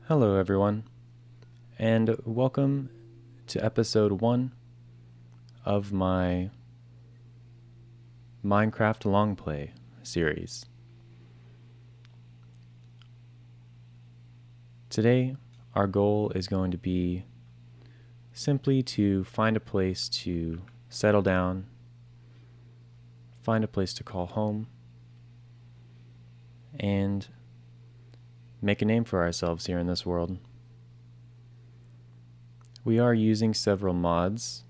Hello everyone, and welcome to episode 1 of my Minecraft Longplay series. Today, our goal is going to be simply to find a place to settle down, find a place to call home, and make a name for ourselves here in this world. We are using several mods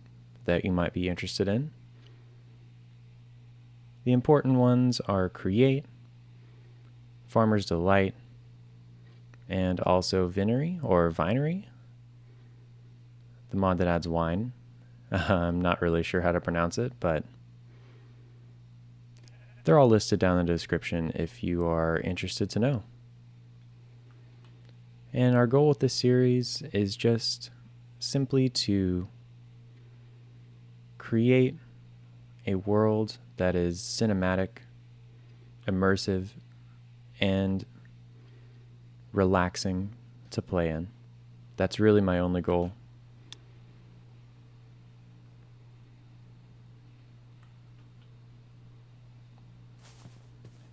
that you might be interested in. The important ones are Create, Farmer's Delight, and also Vinery or Vinery, the mod that adds wine. I'm not really sure how to pronounce it, but they're all listed down in the description if you are interested to know. And our goal with this series is just simply to create a world that is cinematic, immersive, and relaxing to play in. That's really my only goal.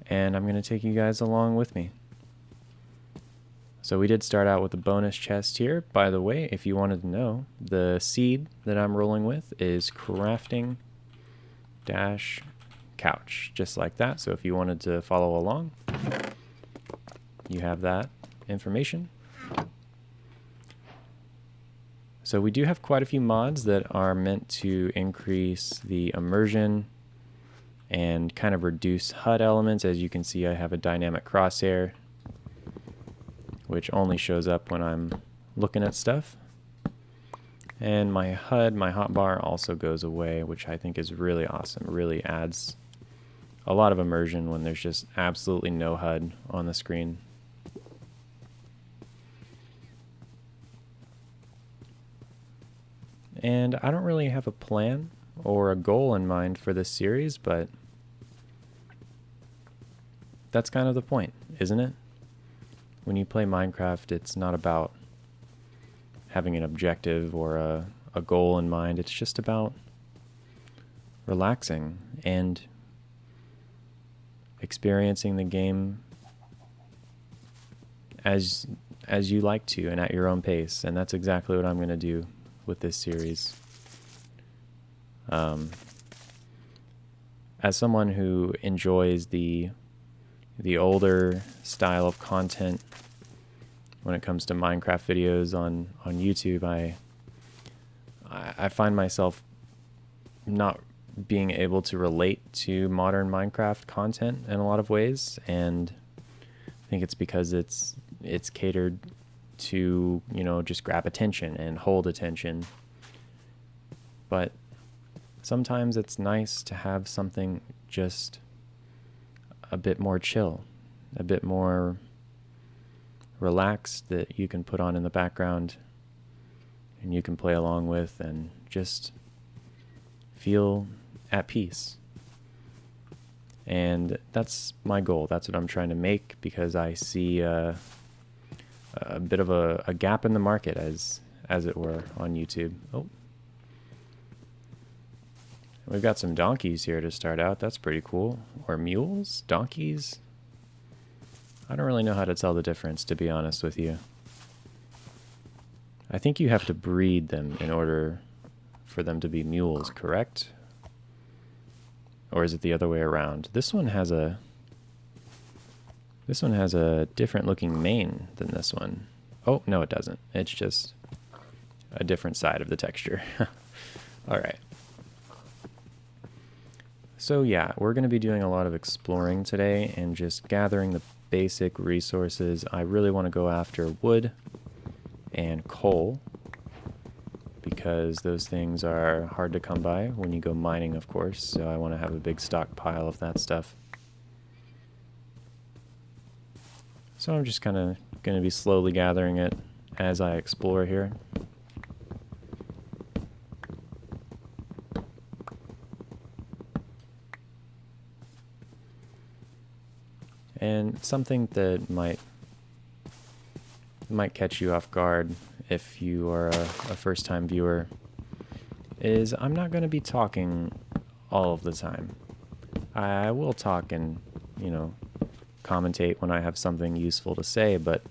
And I'm going to take you guys along with me. So we did start out with a bonus chest here. By the way, if you wanted to know, the seed that I'm rolling with is crafting -couch, just like that. So if you wanted to follow along, you have that information. So we do have quite a few mods that are meant to increase the immersion and kind of reduce HUD elements. As you can see, I have a dynamic crosshair, which only shows up when I'm looking at stuff. And my HUD, my hotbar, also goes away, which I think is really awesome. It really adds a lot of immersion when there's just absolutely no HUD on the screen. And I don't really have a plan or a goal in mind for this series, but that's kind of the point, isn't it? When you play Minecraft, it's not about having an objective or a goal in mind. It's just about relaxing and experiencing the game as you like to and at your own pace. And that's exactly what I'm going to do with this series. As someone who enjoys the older style of content when it comes to Minecraft videos on YouTube, I find myself not being able to relate to modern Minecraft content in a lot of ways, and I think it's because it's catered to, you know, just grab attention and hold attention. But sometimes it's nice to have something just a bit more chill, a bit more relaxed that you can put on in the background and you can play along with and just feel at peace. And that's my goal. That's what I'm trying to make, because I see a bit of a gap in the market, as it were, on YouTube. Oh, we've got some donkeys here to start out. That's pretty cool. Or mules? Donkeys? I don't really know how to tell the difference, to be honest with you. I think you have to breed them in order for them to be mules, correct? Or is it the other way around? This one has a different looking mane than this one. Oh, no it doesn't. It's just a different side of the texture. All right. So yeah, we're going to be doing a lot of exploring today and just gathering the basic resources. I really want to go after wood and coal, because those things are hard to come by when you go mining, of course, so I want to have a big stockpile of that stuff. So I'm just kind of going to be slowly gathering it as I explore here. And something that might might catch you off guard if you are a first-time viewer, is I'm not going to be talking all of the time. I will talk and, you know, commentate when I have something useful to say, but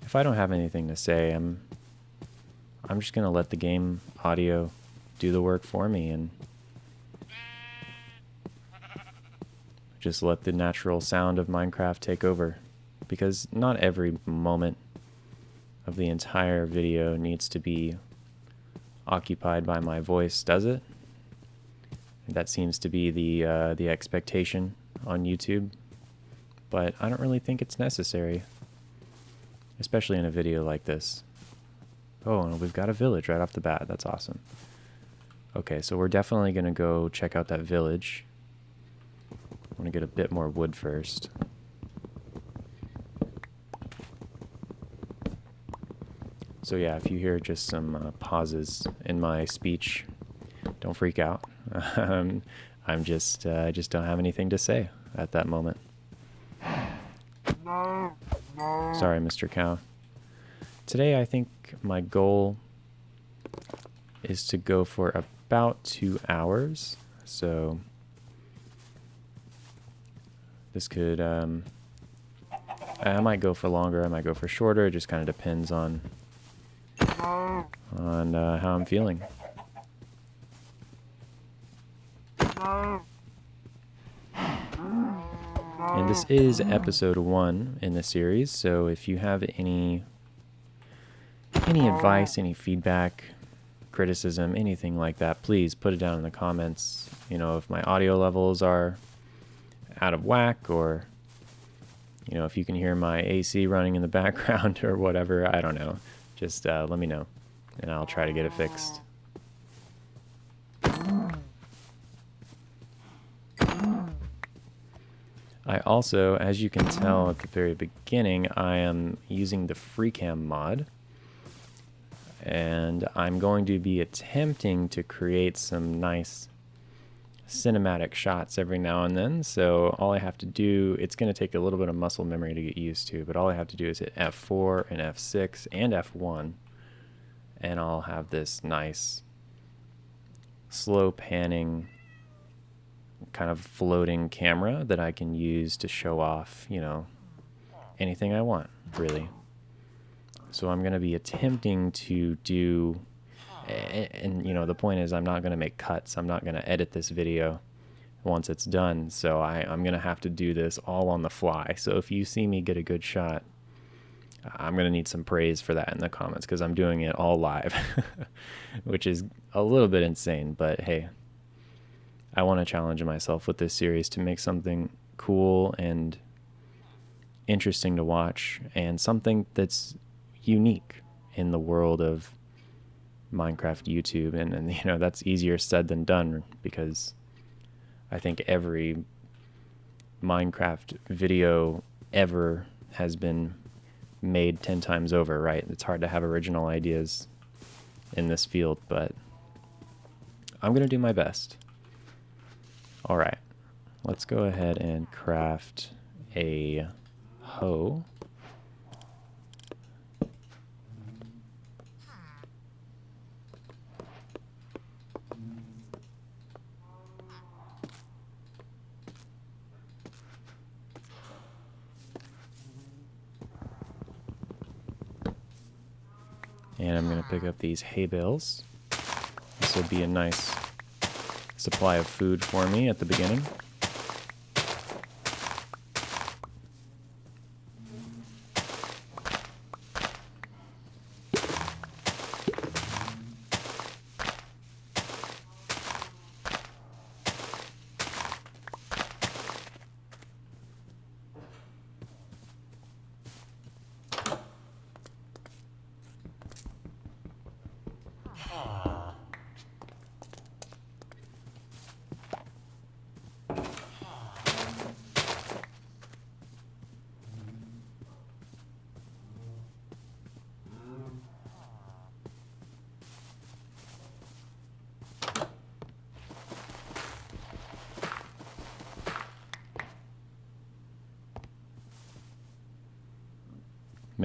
if I don't have anything to say, I'm just going to let the game audio do the work for me and just let the natural sound of Minecraft take over, because not every moment of the entire video needs to be occupied by my voice, does it? That seems to be the expectation on YouTube, but I don't really think it's necessary, especially in a video like this. Oh, and we've got a village right off the bat. That's awesome. Okay, so we're definitely going to go check out that village. I want to get a bit more wood first. So yeah, if you hear just some pauses in my speech, don't freak out. I just don't have anything to say at that moment. Sorry, Mr. Cow. Today I think my goal is to go for about 2 hours. So this could, I might go for longer, I might go for shorter. It just kind of depends on how I'm feeling. And this is episode 1 in the series, so if you have any advice, any feedback, criticism, anything like that, please put it down in the comments. You know, if my audio levels are out of whack, or, you know, if you can hear my AC running in the background or whatever, I don't know. Just let me know, and I'll try to get it fixed. I also, as you can tell at the very beginning, I am using the FreeCam mod, and I'm going to be attempting to create some nice cinematic shots every now and then. So all I have to do, it's going to take a little bit of muscle memory to get used to, but all I have to do is hit F4 and F6 and F1, and I'll have this nice slow panning kind of floating camera that I can use to show off, you know, anything I want, really. So I'm going to be attempting to do, and you know, the point is I'm not going to make cuts. I'm not going to edit this video once it's done. So I'm going to have to do this all on the fly. So if you see me get a good shot, I'm going to need some praise for that in the comments, because I'm doing it all live, which is a little bit insane, but hey, I want to challenge myself with this series to make something cool and interesting to watch, and something that's unique in the world of Minecraft YouTube. And you know, that's easier said than done, because I think every Minecraft video ever has been made 10 times over, right? It's hard to have original ideas in this field, but I'm going to do my best. All right, let's go ahead and craft a hoe. And I'm going to pick up these hay bales. This will be a nice supply of food for me at the beginning.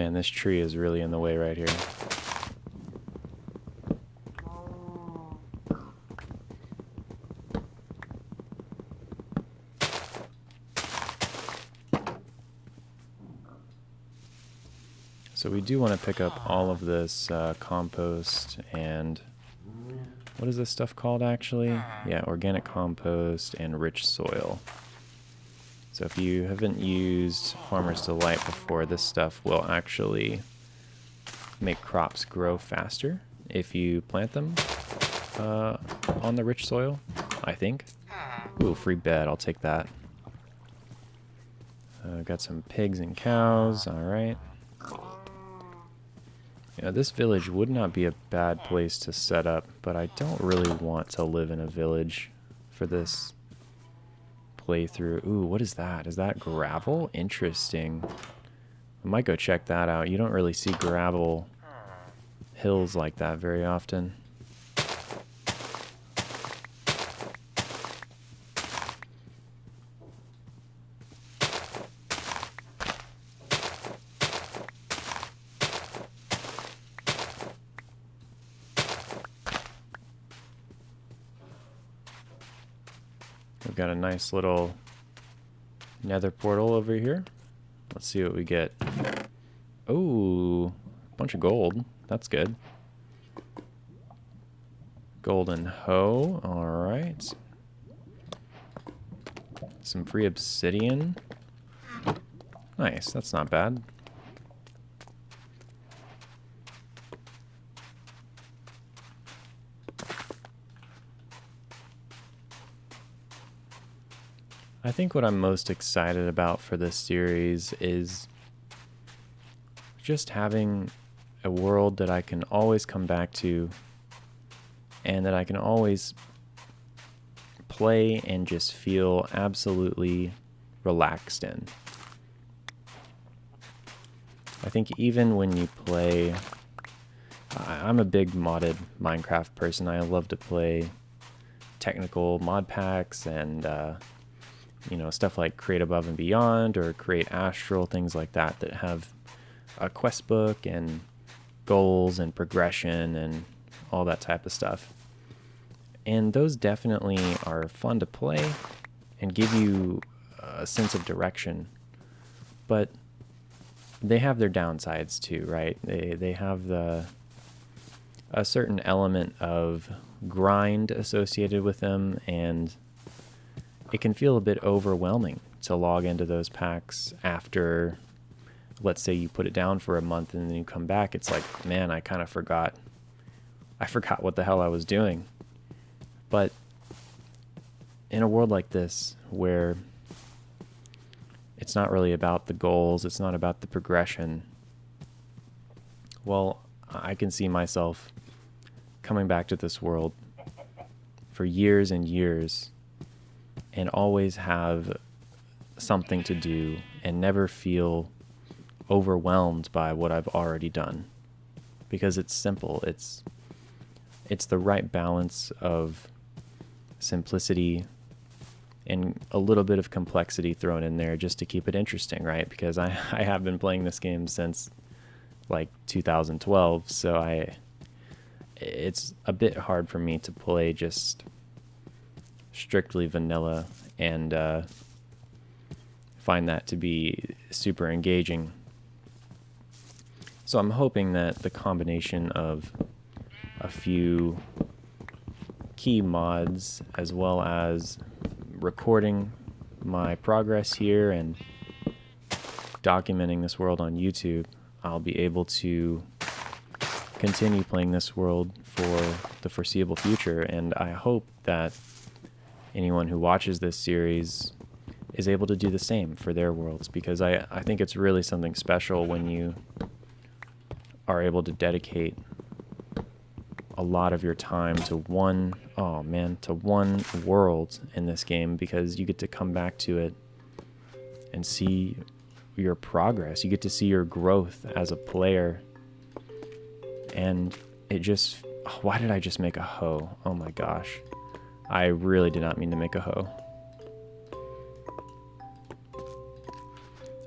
Man, this tree is really in the way right here. So we do want to pick up all of this compost and what is this stuff called actually? Yeah, organic compost and rich soil. So if you haven't used Farmer's Delight before, this stuff will actually make crops grow faster if you plant them on the rich soil, I think. Ooh, free bed, I'll take that. Got some pigs and cows, alright. You know, this village would not be a bad place to set up, but I don't really want to live in a village for this playthrough. Ooh, what is that? Is that gravel? Interesting. I might go check that out. You don't really see gravel hills like that very often. We've got a nice little nether portal over here. Let's see what we get. Oh, a bunch of gold. That's good. Golden hoe. All right. Some free obsidian. Nice. That's not bad. I think what I'm most excited about for this series is just having a world that I can always come back to and that I can always play and just feel absolutely relaxed in. I think even when you play, I'm a big modded Minecraft person. I love to play technical mod packs and you know, stuff like Create Above and Beyond or Create Astral, things like that that have a quest book and goals and progression and all that type of stuff. And those definitely are fun to play and give you a sense of direction. But they have their downsides too, right? They have a certain element of grind associated with them, and it can feel a bit overwhelming to log into those packs after, let's say you put it down for a month and then you come back. It's like, man, I kind of forgot. I forgot what the hell I was doing. But in a world like this, where it's not really about the goals, it's not about the progression, well, I can see myself coming back to this world for years and years and always have something to do and never feel overwhelmed by what I've already done. Because it's simple. It's the right balance of simplicity and a little bit of complexity thrown in there just to keep it interesting, right? Because I have been playing this game since like 2012, so it's a bit hard for me to play just strictly vanilla and find that to be super engaging. So I'm hoping that the combination of a few key mods as well as recording my progress here and documenting this world on YouTube, I'll be able to continue playing this world for the foreseeable future. And I hope that anyone who watches this series is able to do the same for their worlds, because I think it's really something special when you are able to dedicate a lot of your time to one world in this game, because you get to come back to it and see your progress. You get to see your growth as a player. And it just, why did I just make a hoe? Oh my gosh. I really did not mean to make a hoe.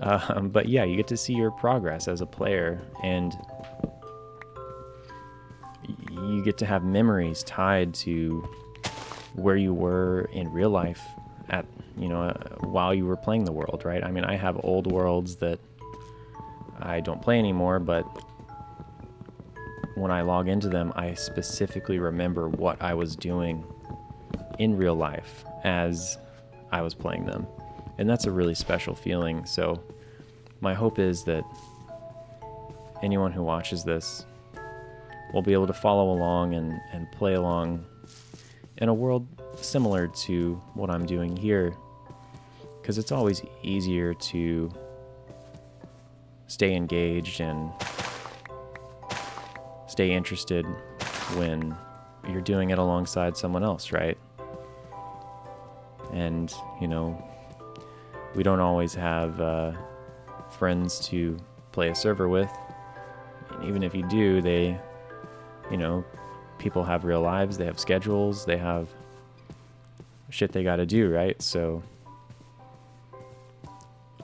But yeah, you get to see your progress as a player, and you get to have memories tied to where you were in real life at, while you were playing the world, right? I mean, I have old worlds that I don't play anymore, but when I log into them, I specifically remember what I was doing in real life as I was playing them. And that's a really special feeling. So my hope is that anyone who watches this will be able to follow along and play along in a world similar to what I'm doing here, because it's always easier to stay engaged and stay interested when you're doing it alongside someone else, right? And, we don't always have friends to play a server with. And even if you do, they, people have real lives, they have schedules, they have shit they gotta do, right? So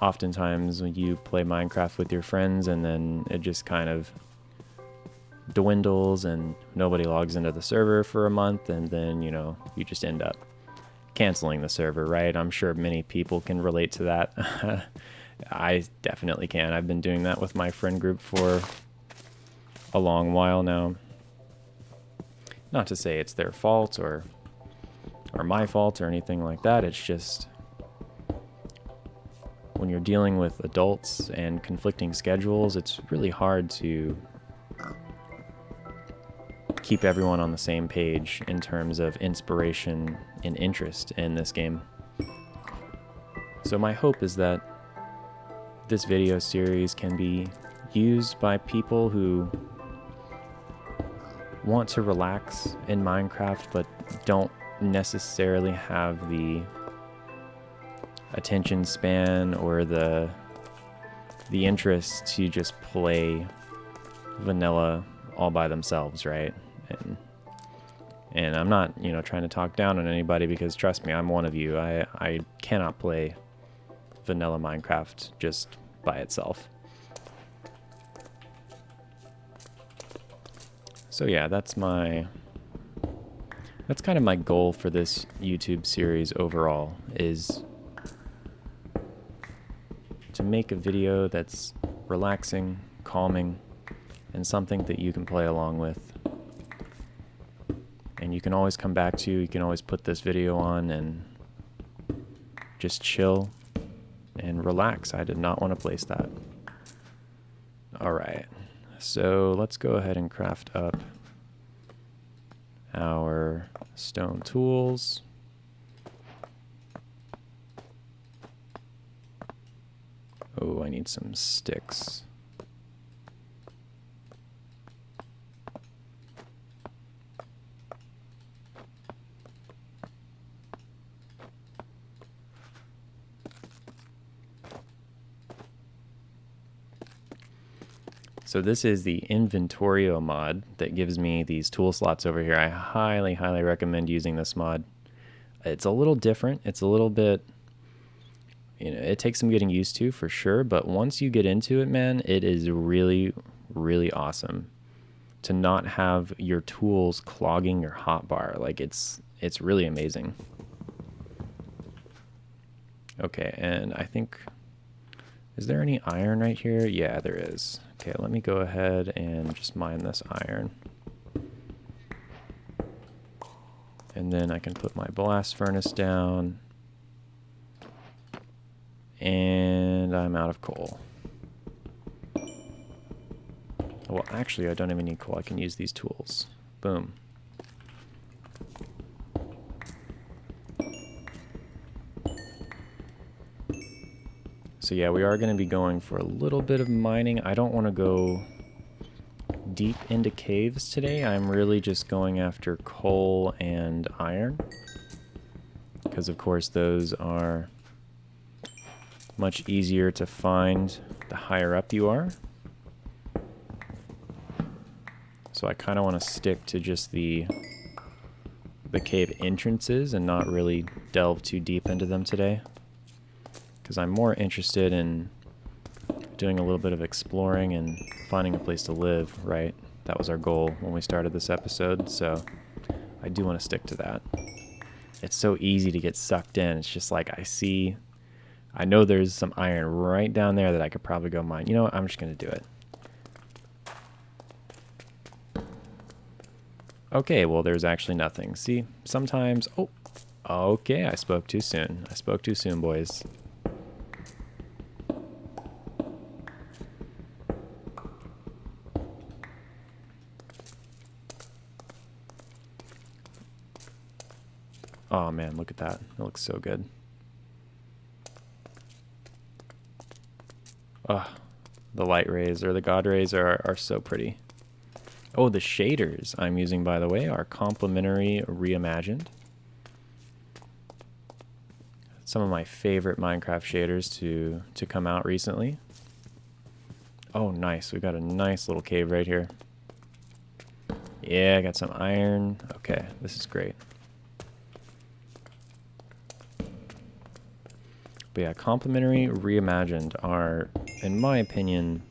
oftentimes when you play Minecraft with your friends and then it just kind of dwindles and nobody logs into the server for a month, and then, you just end up canceling the server, right? I'm sure many people can relate to that. I definitely can. I've been doing that with my friend group for a long while now. Not to say it's their fault or my fault or anything like that. It's just when you're dealing with adults and conflicting schedules, it's really hard to keep everyone on the same page in terms of inspiration and interest in this game. So my hope is that this video series can be used by people who want to relax in Minecraft but don't necessarily have the attention span or the interest to just play vanilla all by themselves, right? And I'm not, trying to talk down on anybody, because trust me, I'm one of you. I cannot play vanilla Minecraft just by itself. So yeah, that's kind of my goal for this YouTube series overall, is to make a video that's relaxing, calming, and something that you can play along with. And you can always come back to, you can always put this video on and just chill and relax. I did not want to place that. Alright, so let's go ahead and craft up our stone tools. Oh, I need some sticks. So this is the Inventorio mod that gives me these tool slots over here. I highly, highly recommend using this mod. It's a little different. It's a little bit, it takes some getting used to for sure, but once you get into it, man, it is really, really awesome to not have your tools clogging your hotbar. Like it's really amazing. Okay, and I think, is there any iron right here? Yeah, there is. Okay, let me go ahead and just mine this iron. And then I can put my blast furnace down. And I'm out of coal. Well, actually, I don't even need coal. I can use these tools. Boom. So yeah, we are going to be going for a little bit of mining. I don't want to go deep into caves today. I'm really just going after coal and iron, because of course those are much easier to find the higher up you are. So I kind of want to stick to just the cave entrances and not really delve too deep into them today, because I'm more interested in doing a little bit of exploring and finding a place to live, right? That was our goal when we started this episode, so I do want to stick to that. It's so easy to get sucked in. It's just like I know there's some iron right down there that I could probably go mine. You know what? I'm just going to do it. Okay, well, there's actually nothing. See, sometimes... Oh, okay, I spoke too soon. I spoke too soon, boys. Oh, man, look at that. It looks so good. Oh, the light rays, or the god rays, are so pretty. Oh, the shaders I'm using, by the way, are Complementary Reimagined. Some of my favorite Minecraft shaders to come out recently. Oh, nice. We've got a nice little cave right here. Yeah, I got some iron. Okay, this is great. But yeah, Complementary Reimagined are, in my opinion,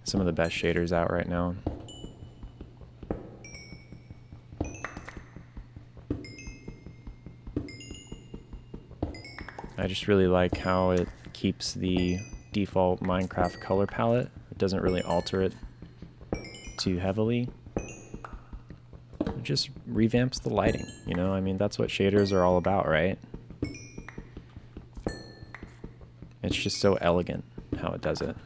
some of the best shaders out right now. I just really like how it keeps the default Minecraft color palette. It doesn't really alter it too heavily. It just revamps the lighting, you know? I mean, that's what shaders are all about, right? It's just so elegant how it does it.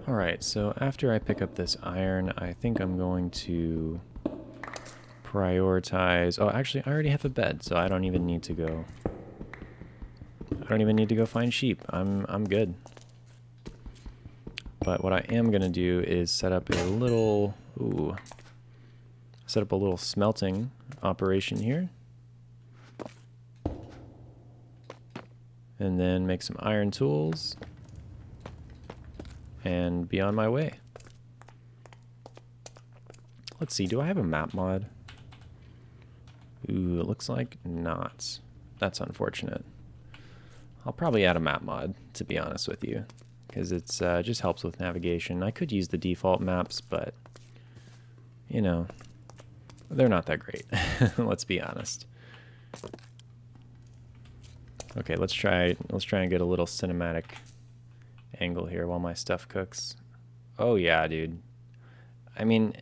Alright, so after I pick up this iron, I think I'm going to prioritize... Oh, actually, I already have a bed, so I don't even need to go... I don't even need to go find sheep. I'm good. But what I am going to do is set up a little... Ooh. Set up a little smelting operation here. And then make some iron tools. And be on my way. Let's see, do I have a map mod? Ooh, it looks like not. That's unfortunate. I'll probably add a map mod, to be honest with you, because it's just helps with navigation. I could use the default maps, but you know, they're not that great. Let's be honest. Okay, let's try and get a little cinematic angle here while my stuff cooks. Oh yeah, dude. I mean,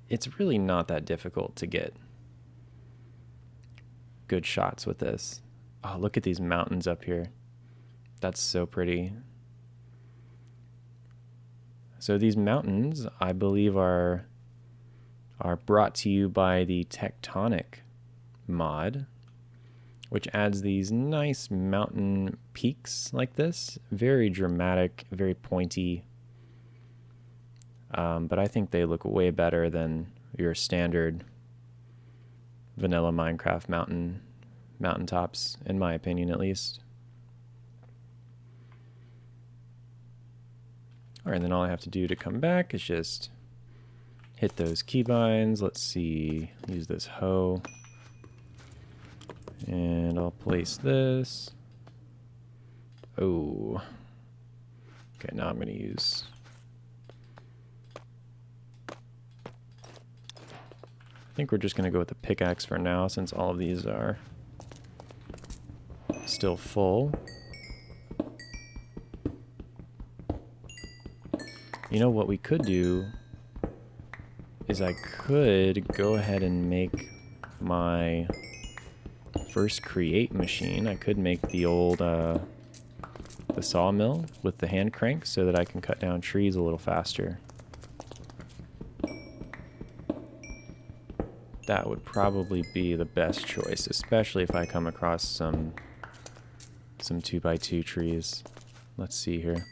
it's really not that difficult to get good shots with this. Oh, look at these mountains up here. That's so pretty. So these mountains, I believe, are brought to you by the Tectonic mod. which adds these nice mountain peaks like this. Very dramatic, very pointy. But I think they look way better than your standard vanilla Minecraft mountaintops, in my opinion at least. All right, and then all I have to do to come back is just hit those keybinds. Let's see, use this hoe. And I'll place this. Oh. Okay, now I'm going to use... I think we're just going to go with the pickaxe for now since all of these are still full. You know what we could do is I could go ahead and make my first create machine. I could make the old the sawmill with the hand crank so that I can cut down trees a little faster. That would probably be the best choice, especially if I come across some 2x2 trees. Let's see here.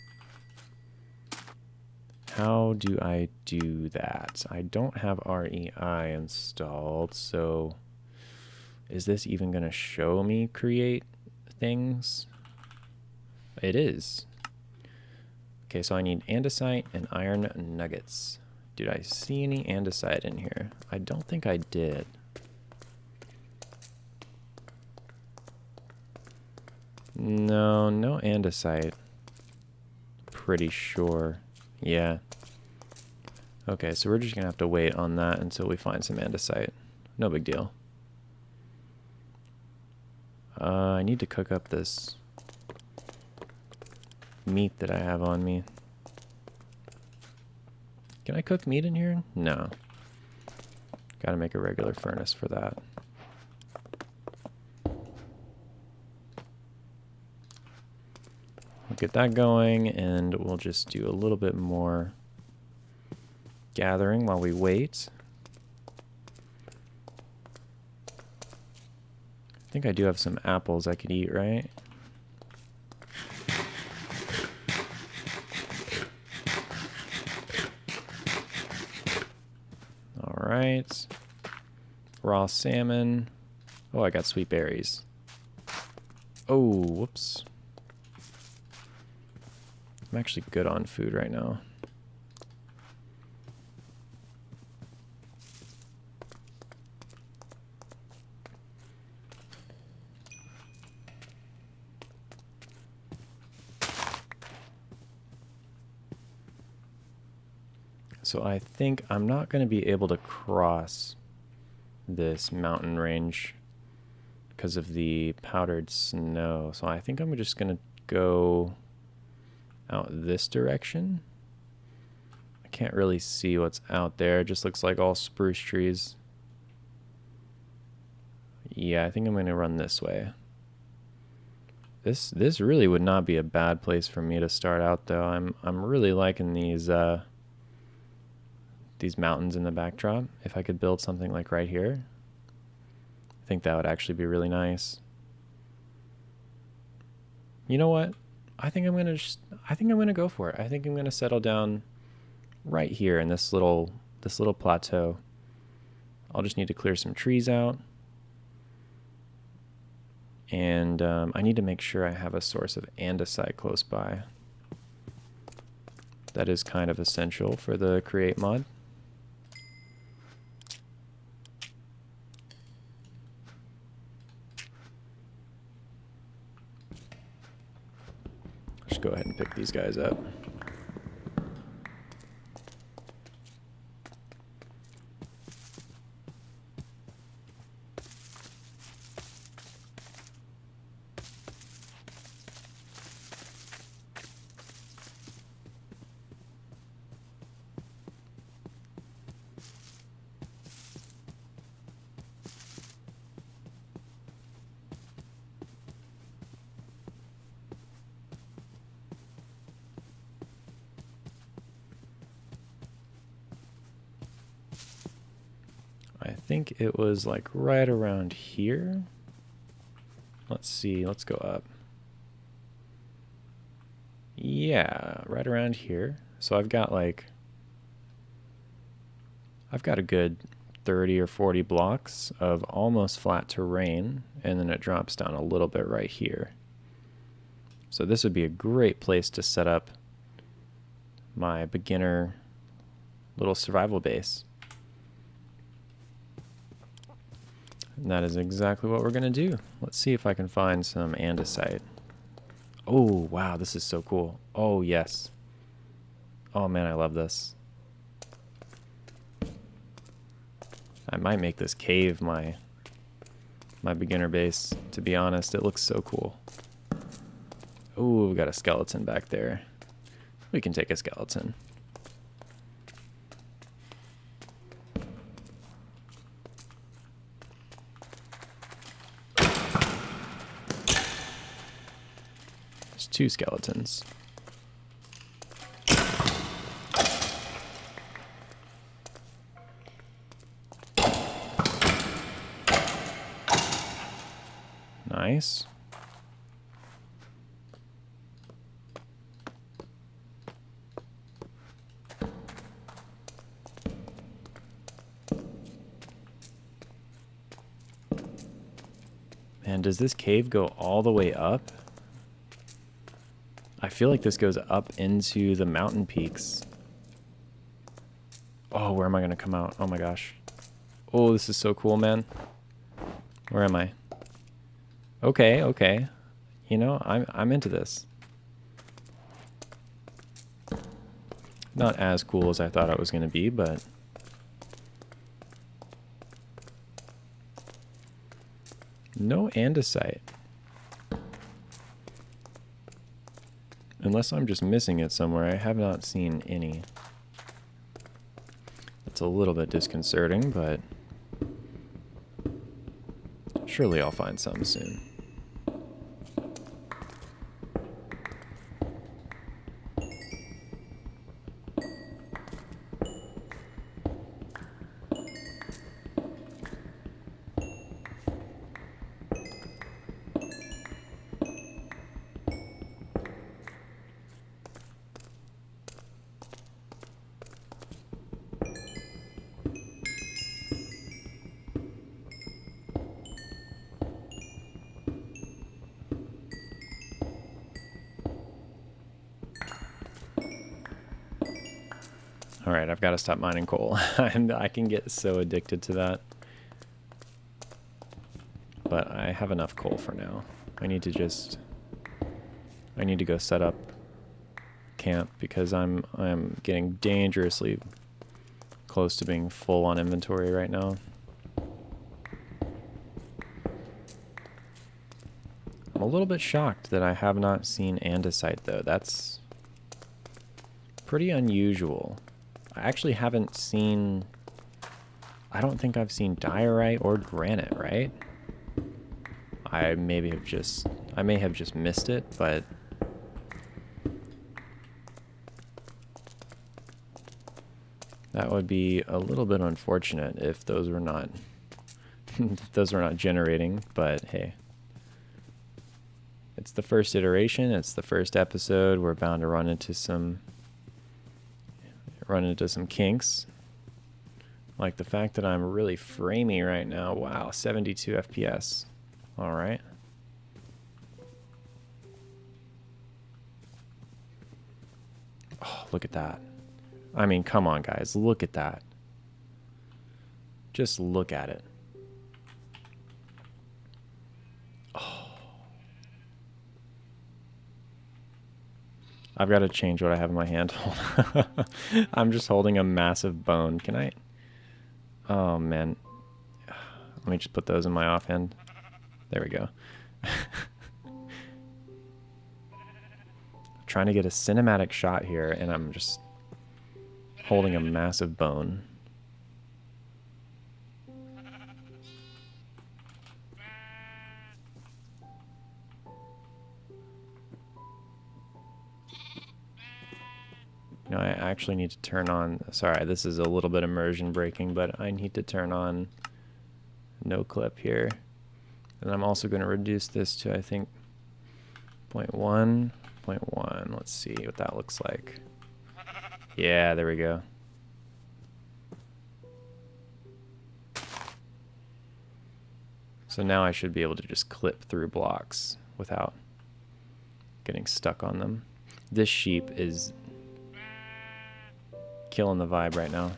How do I do that? I don't have REI installed, so is this even going to show me create things? It is. Okay, so I need andesite and iron nuggets. Did I see any andesite in here? I don't think I did. No, no andesite. Pretty sure. Yeah. Okay, so we're just gonna have to wait on that until we find some andesite. No big deal. I need to cook up this meat that I have on me. Can I cook meat in here? No. Gotta make a regular furnace for that. We'll get that going, and we'll just do a little bit more gathering while we wait. I think I do have some apples I could eat, right? Alright. Raw salmon. Oh, I got sweet berries. Oh, whoops. I'm actually good on food right now. So I think I'm not going to be able to cross this mountain range because of the powdered snow. So I think I'm just going to go out this direction. I can't really see what's out there. It just looks like all spruce trees. Yeah, I think I'm going to run this way. This really would not be a bad place for me to start out, though. I'm really liking these mountains in the backdrop. If I could build something like right here, I think that would actually be really nice. You know what? I think I'm gonna go for it. I think I'm gonna settle down right here in this little plateau. I'll just need to clear some trees out, and I need to make sure I have a source of andesite close by. That is kind of essential for the create mod. Just go ahead and pick these guys up. I think it was like right around here. Let's see, let's go up. Yeah, right around here. So I've got a good 30 or 40 blocks of almost flat terrain, and then it drops down a little bit right here. So this would be a great place to set up my beginner little survival base. And that is exactly what we're going to do. Let's see if I can find some andesite. Oh, wow, this is so cool. Oh, yes. Oh, man, I love this. I might make this cave my beginner base, to be honest. It looks so cool. Oh, we got a skeleton back there. We can take a skeleton. There's 2 skeletons. Nice. Man, does this cave go all the way up? I feel like this goes up into the mountain peaks. Oh, where am I going to come out? Oh my gosh. Oh, this is so cool, man. Where am I? Okay, okay. You know, I'm into this. Not as cool as I thought it was going to be, but no andesite. Unless I'm just missing it somewhere, I have not seen any. It's a little bit disconcerting, but surely I'll find some soon. Alright, I've got to stop mining coal. I can get so addicted to that. But I have enough coal for now. I need to go set up camp because I'm getting dangerously close to being full on inventory right now. I'm a little bit shocked that I have not seen andesite though. That's pretty unusual. I actually haven't seen... I don't think I've seen diorite or granite, right? I may have just missed it, but... that would be a little bit unfortunate if those were not... if those were not generating, but hey. It's the first iteration, it's the first episode, we're bound to run into some kinks. Like the fact that I'm really framey right now. Wow, 72 FPS. Alright. Oh, look at that. I mean, come on guys, look at that. Just look at it. I've got to change what I have in my hand. I'm just holding a massive bone. Can I? Oh, man. Let me just put those in my offhand. There we go. Trying to get a cinematic shot here, and I'm just holding a massive bone. You know, I actually need to turn on... Sorry, this is a little bit immersion breaking, but I need to turn on no clip here. And I'm also going to reduce this to, I think, 0.1, 0.1. Let's see what that looks like. Yeah, there we go. So now I should be able to just clip through blocks without getting stuck on them. This sheep is killing the vibe right now.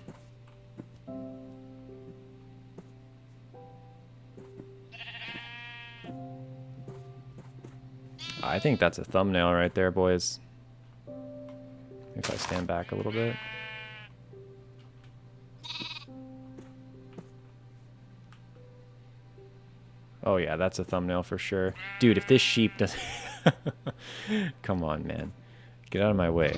I think that's a thumbnail right there, boys. If I stand back a little bit. Oh yeah, that's a thumbnail for sure. Dude, if this sheep doesn't... Come on, man. Get out of my way.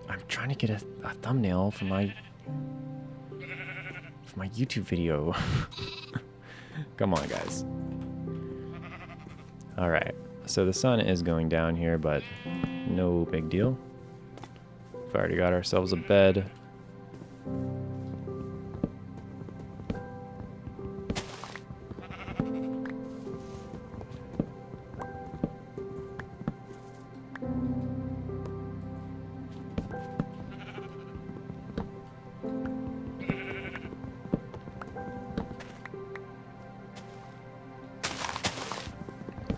I'm trying to get a thumbnail for my YouTube video. Come on, guys. Alright, so the sun is going down here, but no big deal. We've already got ourselves a bed.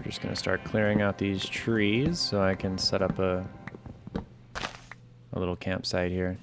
Just gonna start clearing out these trees so I can set up a little campsite here.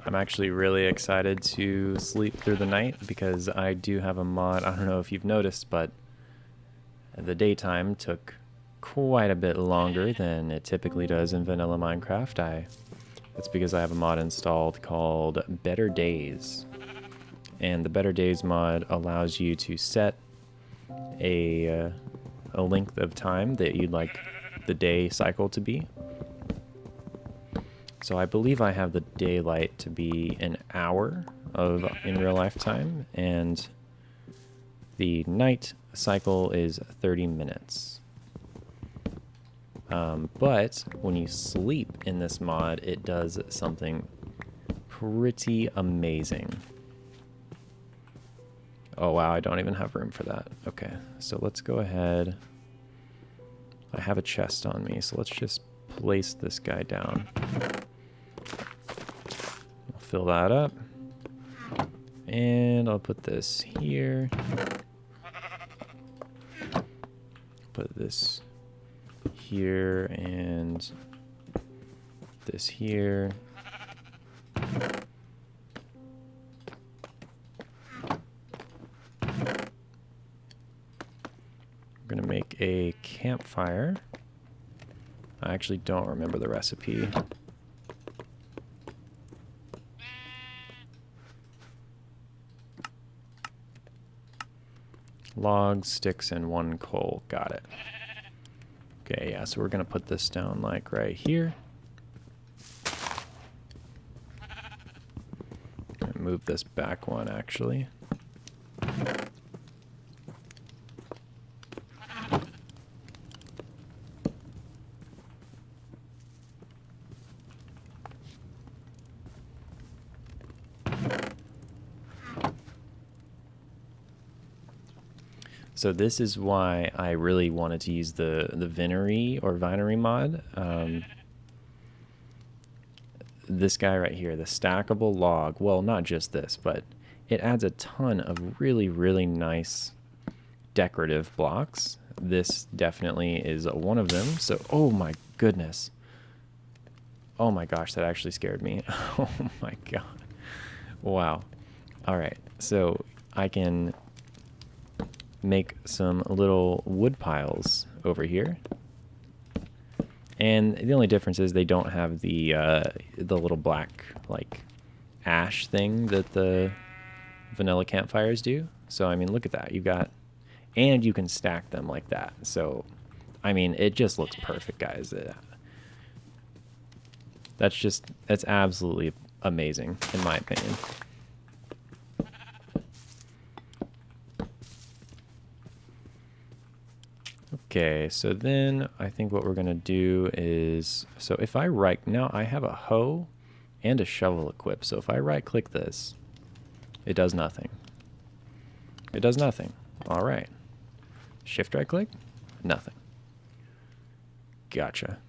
I'm actually really excited to sleep through the night because I do have a mod. I don't know if you've noticed, but the daytime took quite a bit longer than it typically does in vanilla Minecraft. It's because I have a mod installed called Better Days. And the Better Days mod allows you to set a length of time that you'd like the day cycle to be. So I believe I have the daylight to be an hour in real life time, and the night cycle is 30 minutes. But when you sleep in this mod, it does something pretty amazing. Oh wow, I don't even have room for that. Okay, so let's go ahead. I have a chest on me, so let's just place this guy down. I'll fill that up. And I'll put this here. Put this here and this here. I'm gonna make a campfire. I actually don't remember the recipe. Logs, sticks, and 1 coal. Got it. Okay, yeah, so we're gonna put this down like right here. Move this back one actually. So this is why I really wanted to use the Vinery or Vinery mod. This guy right here, the stackable log. Well, not just this, but it adds a ton of really, really nice decorative blocks. This definitely is one of them. So, oh my goodness. Oh my gosh, that actually scared me. Oh my god. Wow. All right, so I can make some little wood piles over here, and the only difference is they don't have the little black like ash thing that the vanilla campfires do. So, I mean, look at that. You got, and you can stack them like that. So, I mean, it just looks perfect, guys. That's absolutely amazing, in my opinion. Okay, so then I think what we're going to do is, so if I right, now I have a hoe and a shovel equipped. So if I right click this, it does nothing. It does nothing. All right. Shift right click, nothing. Gotcha.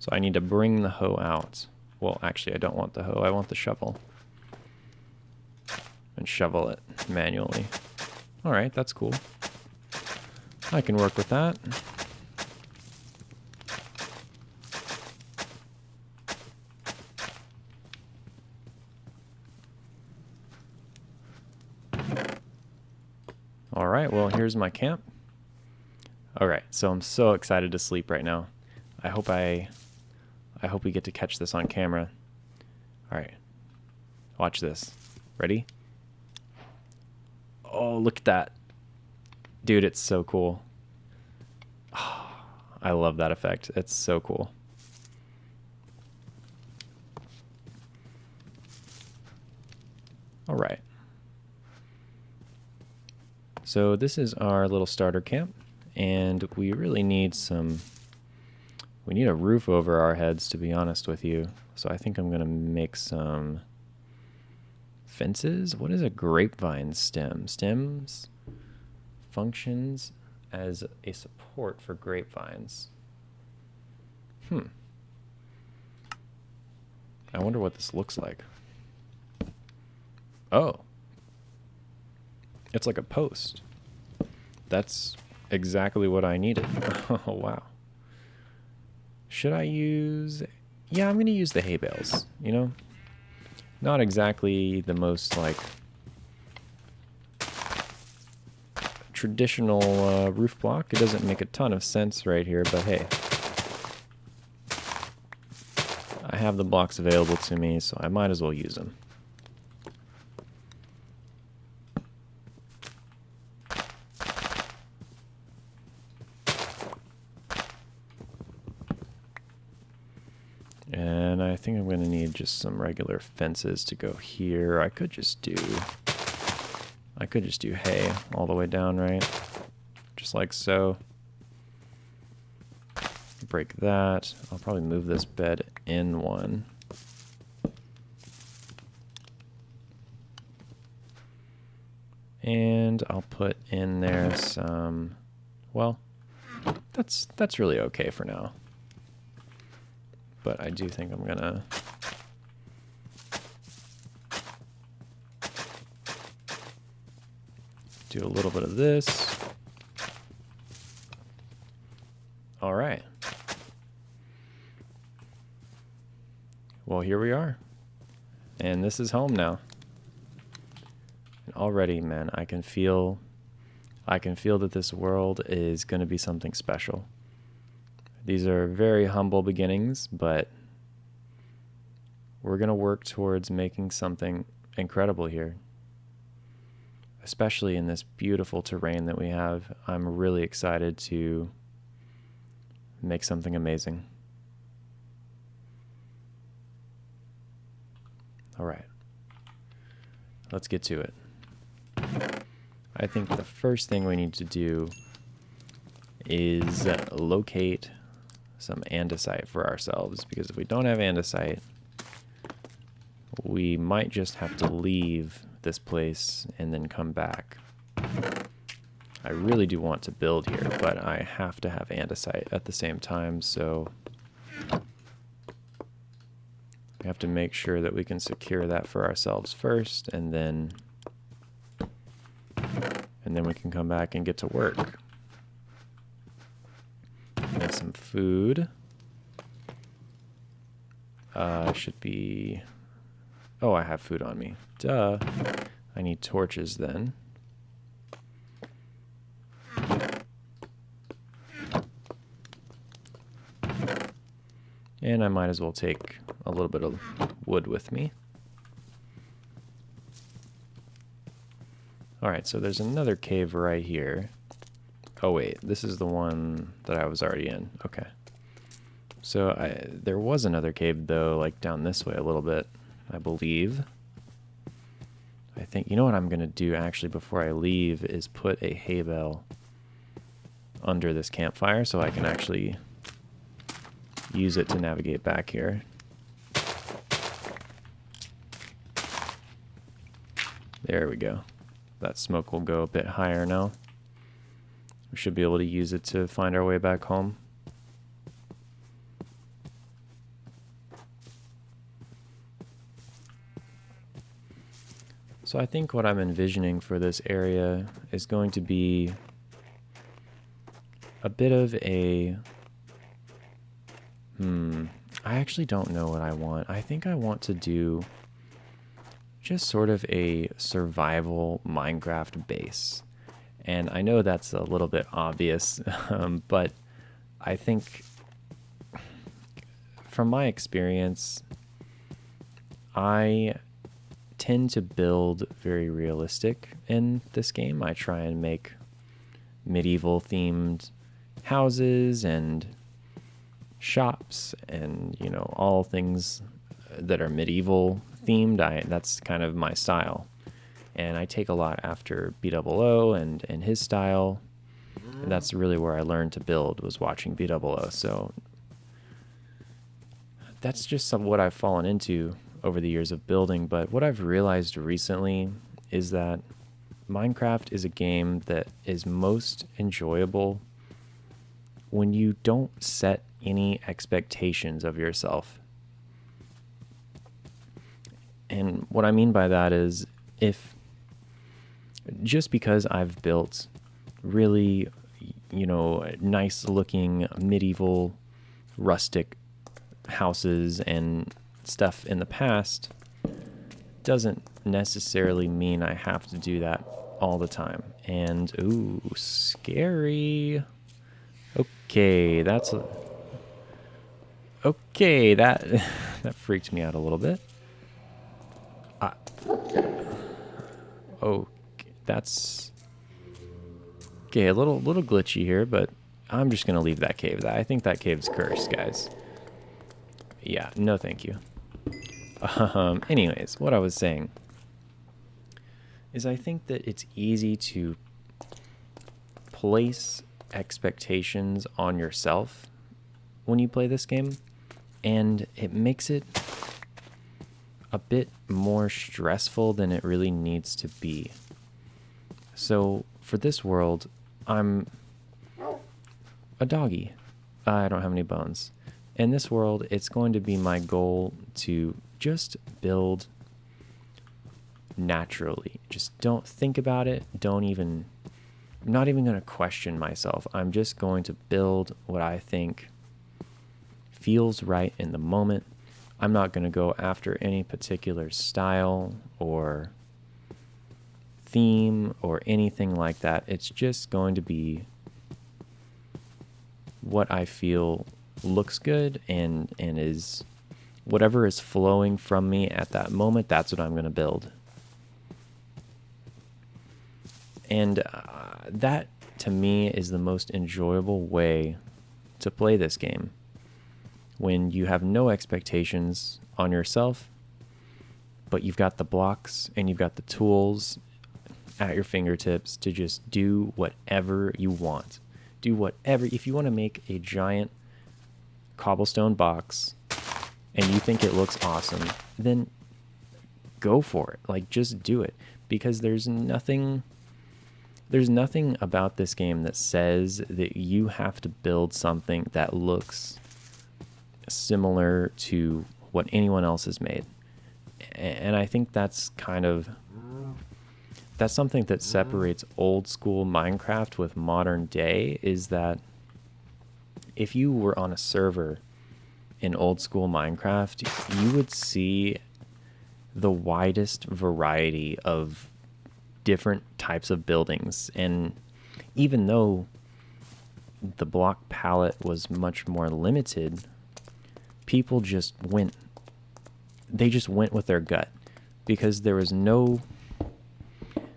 So I need to bring the hoe out. Well, actually I don't want the hoe, I want the shovel. And shovel it manually. All right, that's cool. I can work with that. All right, well, here's my camp. All right, so I'm so excited to sleep right now. I hope we get to catch this on camera. All right, watch this. Ready? Oh, look at that. Dude, it's so cool. Oh, I love that effect. It's so cool. All right. So this is our little starter camp, and we really need we need a roof over our heads, to be honest with you. So I think I'm gonna make some fences. What is a grapevine stem? Stems functions as a support for grapevines. I wonder what this looks like. Oh. It's like a post. That's exactly what I needed. Oh, wow. Should I use... Yeah, I'm going to use the hay bales, you know? Not exactly the most, like, traditional roof block. It doesn't make a ton of sense right here, but hey. I have the blocks available to me, so I might as well use them. And I think I'm going to need just some regular fences to go here. I could just do hay all the way down, right? Just like so. Break that. I'll probably move this bed in one. And I'll put in there some, well, that's really okay for now. But I do think I'm gonna do a little bit of this. All right. Well, here we are. And this is home now. And already, man, I can feel that this world is going to be something special. These are very humble beginnings, but we're going to work towards making something incredible here. Especially in this beautiful terrain that we have. I'm really excited to make something amazing. All right. Let's get to it. I think the first thing we need to do is locate some andesite for ourselves, because if we don't have andesite, we might just have to leave this place and then come back. I really do want to build here, but I have to have andesite at the same time, so we have to make sure that we can secure that for ourselves first, and then we can come back and get to work. Make some food. Should be... Oh, I have food on me. Duh. I need torches then. And I might as well take a little bit of wood with me. Alright, so there's another cave right here. Oh wait, this is the one that I was already in. Okay. So there was another cave though, like down this way a little bit, I believe. I think, you know what I'm going to do actually before I leave is put a hay bale under this campfire so I can actually use it to navigate back here. There we go. That smoke will go a bit higher now. We should be able to use it to find our way back home. So I think what I'm envisioning for this area is going to be a bit of a... I actually don't know what I want. I think I want to do just sort of a survival Minecraft base. And I know that's a little bit obvious, but I think from my experience, I tend to build very realistic in this game. I try and make medieval themed houses and shops and, you know, all things that are medieval themed. That's kind of my style. And I take a lot after BOO and his style. And that's really where I learned to build, was watching BOO. So that's just what I've fallen into over the years of building. But what I've realized recently is that Minecraft is a game that is most enjoyable when you don't set any expectations of yourself. And what I mean by that is, if just because I've built really, you know, nice looking medieval rustic houses and stuff in the past, doesn't necessarily mean I have to do that all the time. And ooh, scary. Okay, okay, that freaked me out a little bit. Oh, that's okay. A little glitchy here, but I'm just gonna leave that cave. I think that cave's cursed, guys. Yeah, no, thank you. Anyways, what I was saying is I think that it's easy to place expectations on yourself when you play this game, and it makes it a bit more stressful than it really needs to be. So for this world, I'm a doggy. I don't have any bones. In this world, it's going to be my goal to just build naturally. Just don't think about it. I'm not even going to question myself. I'm just going to build what I think feels right in the moment. I'm not going to go after any particular style or theme or anything like that. It's just going to be what I feel looks good and is whatever is flowing from me at that moment. That's what I'm going to build. And that to me is the most enjoyable way to play this game, when you have no expectations on yourself, but you've got the blocks and you've got the tools at your fingertips to just do whatever you want. Do whatever. If you want to make a giant cobblestone box and you think it looks awesome, then go for it. Like, just do it, because there's nothing about this game that says that you have to build something that looks similar to what anyone else has made. And I think that's something that separates old school Minecraft with modern day, is that if you were on a server in old school Minecraft, you would see the widest variety of different types of buildings. And even though the block palette was much more limited, people just went with their gut, because there was no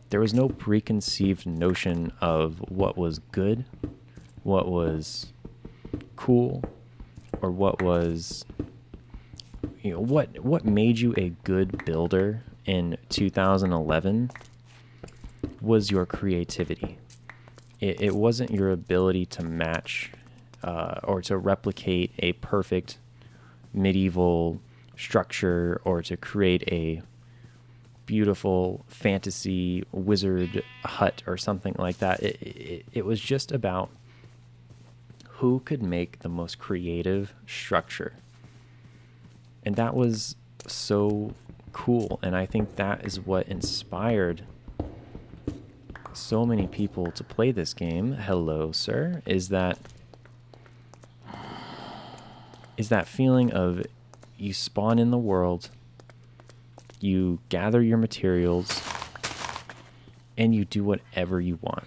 there was no preconceived notion of what was good, what was cool, or what was, you know, what made you a good builder in 2011 was your creativity. It wasn't your ability to match or to replicate a perfect medieval structure or to create a beautiful fantasy wizard hut or something like that. It was just about who could make the most creative structure. And that was so cool. And I think that is what inspired so many people to play this game. Hello, sir. Is that feeling of you spawn in the world, you gather your materials, and you do whatever you want.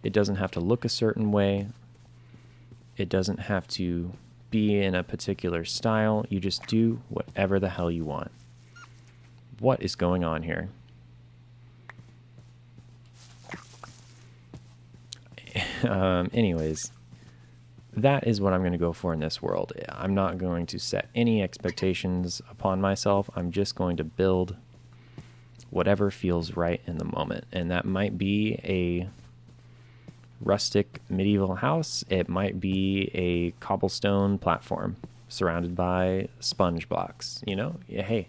It doesn't have to look a certain way. It doesn't have to be in a particular style. You just do whatever the hell you want. What is going on here? Anyways, that is what I'm going to go for in this world. I'm not going to set any expectations upon myself. I'm just going to build whatever feels right in the moment. And that might be a rustic medieval house. It might be a cobblestone platform surrounded by sponge blocks. You know, hey,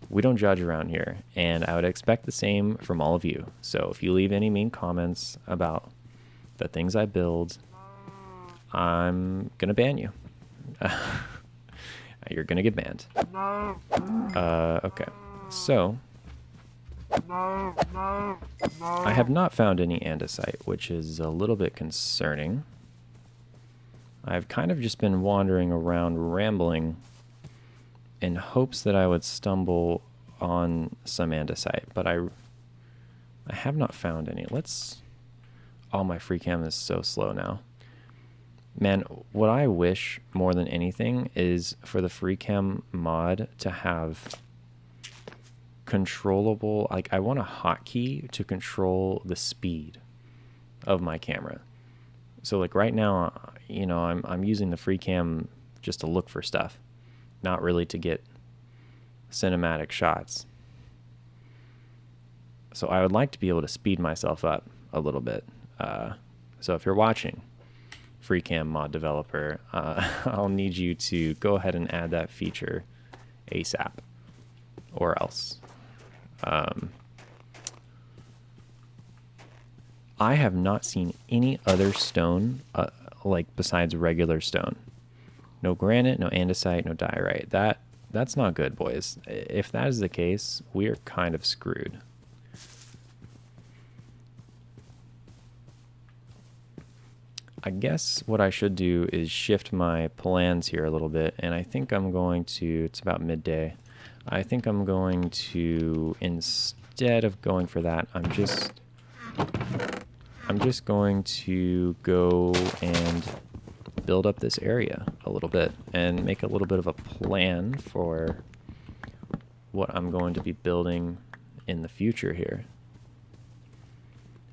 we don't judge around here, and I would expect the same from all of you. So if you leave any mean comments about the things I build, I'm gonna ban you. You're gonna get banned. Okay, so I have not found any andesite, which is a little bit concerning. I've kind of just been wandering around rambling in hopes that I would stumble on some andesite, but I have not found any. Oh, my free cam is so slow now. Man, what I wish more than anything is for the free cam mod to have controllable, like I want a hotkey to control the speed of my camera. So like right now, you know, I'm using the free cam just to look for stuff, not really to get cinematic shots. So I would like to be able to speed myself up a little bit. So if you're watching, free cam mod developer, I'll need you to go ahead and add that feature ASAP, or else. I have not seen any other stone like besides regular stone. No granite, no andesite, no diorite. That's not good, boys. If that is the case, we are kind of screwed. I guess what I should do is shift my plans here a little bit, and I think I'm going to, it's about midday, I think I'm going to, instead of going for that, I'm just going to go and build up this area a little bit and make a little bit of a plan for what I'm going to be building in the future here.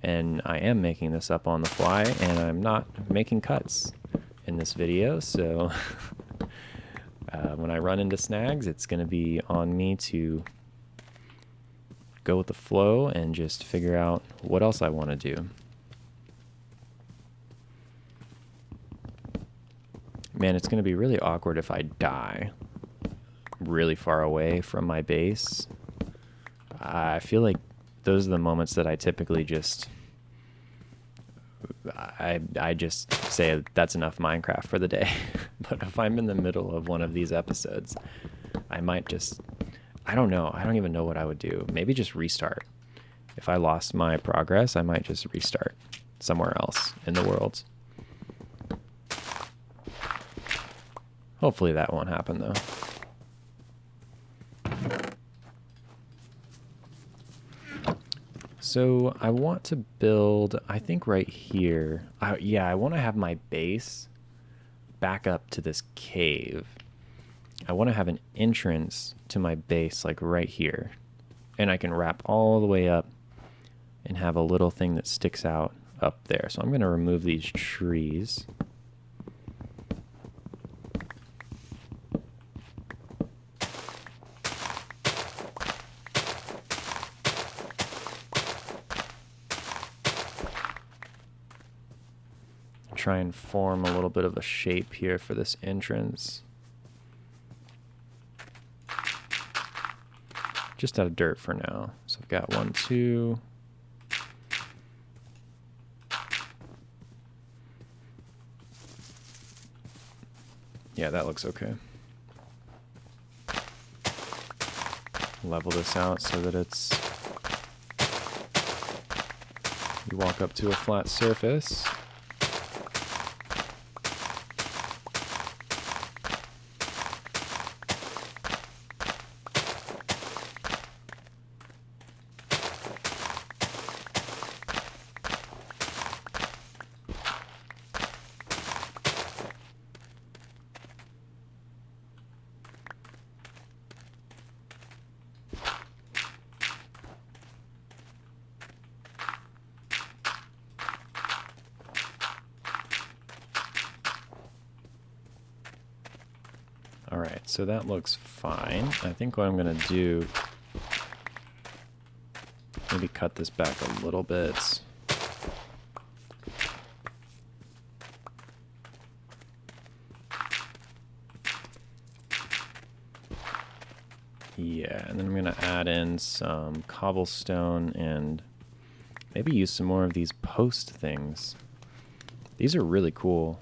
And I am making this up on the fly, and I'm not making cuts in this video, so when I run into snags, it's going to be on me to go with the flow and just figure out what else I want to do. Man, it's going to be really awkward if I die really far away from my base. I feel like those are the moments that I typically just, I just say that's enough Minecraft for the day. But if I'm in the middle of one of these episodes, I might just, I don't know. I don't even know what I would do. Maybe just restart. If I lost my progress, I might just restart somewhere else in the world. Hopefully that won't happen though. So I want to build, I think right here, yeah, I want to have my base back up to this cave. I want to have an entrance to my base like right here. And I can wrap all the way up and have a little thing that sticks out up there. So I'm going to remove these trees. Try and form a little bit of a shape here for this entrance. Just out of dirt for now. So I've got 1, 2. Yeah, that looks okay. Level this out so that it's, you walk up to a flat surface. Alright, so that looks fine. I think what I'm going to do, maybe cut this back a little bit. Yeah, and then I'm going to add in some cobblestone and maybe use some more of these post things. These are really cool,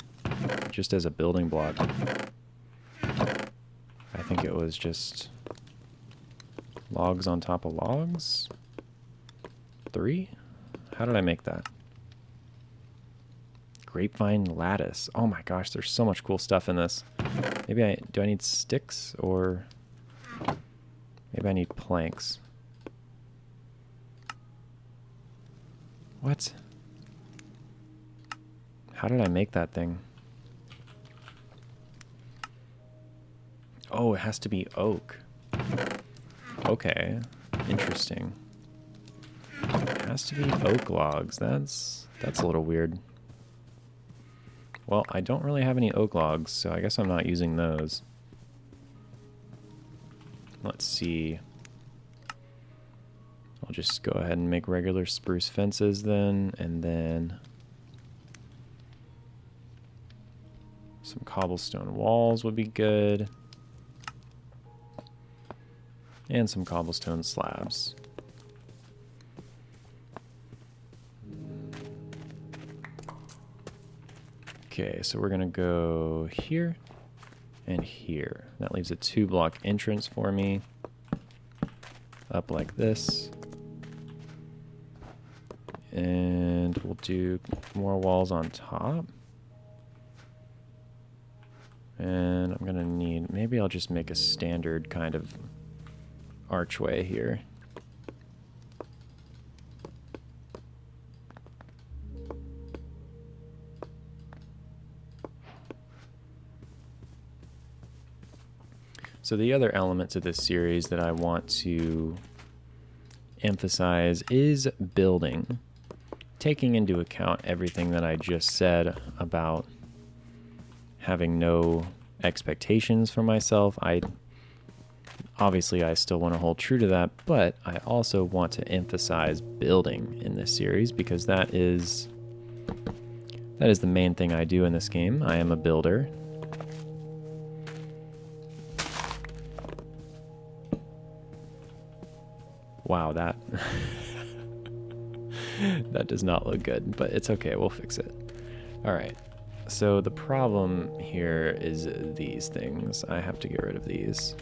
just as a building block. I think it was just logs on top of logs. 3? How did I make that? Grapevine lattice. Oh my gosh, there's so much cool stuff in this. Maybe do I need sticks or maybe I need planks? What? How did I make that thing? Oh, it has to be oak. Okay, interesting. It has to be oak logs. That's a little weird. Well, I don't really have any oak logs, so I guess I'm not using those. Let's see. I'll just go ahead and make regular spruce fences then, and then some cobblestone walls would be good. And some cobblestone slabs. Okay, so we're gonna go here and here. That leaves a 2-block entrance for me. Up like this. And we'll do more walls on top. And I'm gonna need, maybe I'll just make a standard kind of archway here. So the other element to this series that I want to emphasize is building, taking into account everything that I just said about having no expectations for myself. Obviously, I still want to hold true to that, but I also want to emphasize building in this series because that is the main thing I do in this game. I am a builder. Wow, that that does not look good, but it's okay. We'll fix it. All right. So the problem here is these things. I have to get rid of these.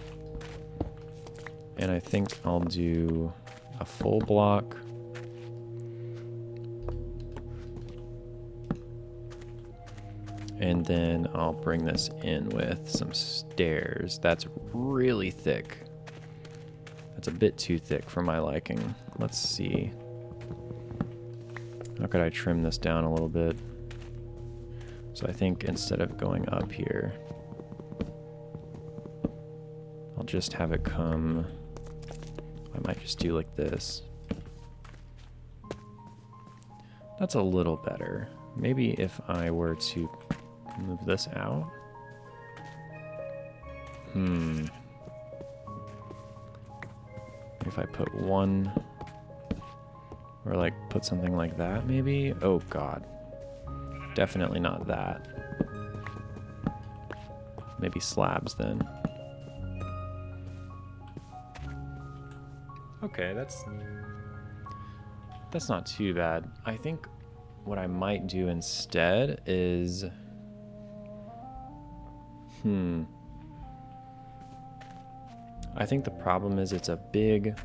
And I think I'll do a full block. And then I'll bring this in with some stairs. That's really thick. That's a bit too thick for my liking. Let's see. How could I trim this down a little bit? So I think instead of going up here, I'll just have it come I might just do like this. That's a little better. Maybe if I were to move this out. If I put one, or like put something like that maybe? Oh god. Definitely not that. Maybe slabs then. Okay, that's not too bad. I think what I might do instead is I think the problem is it's a big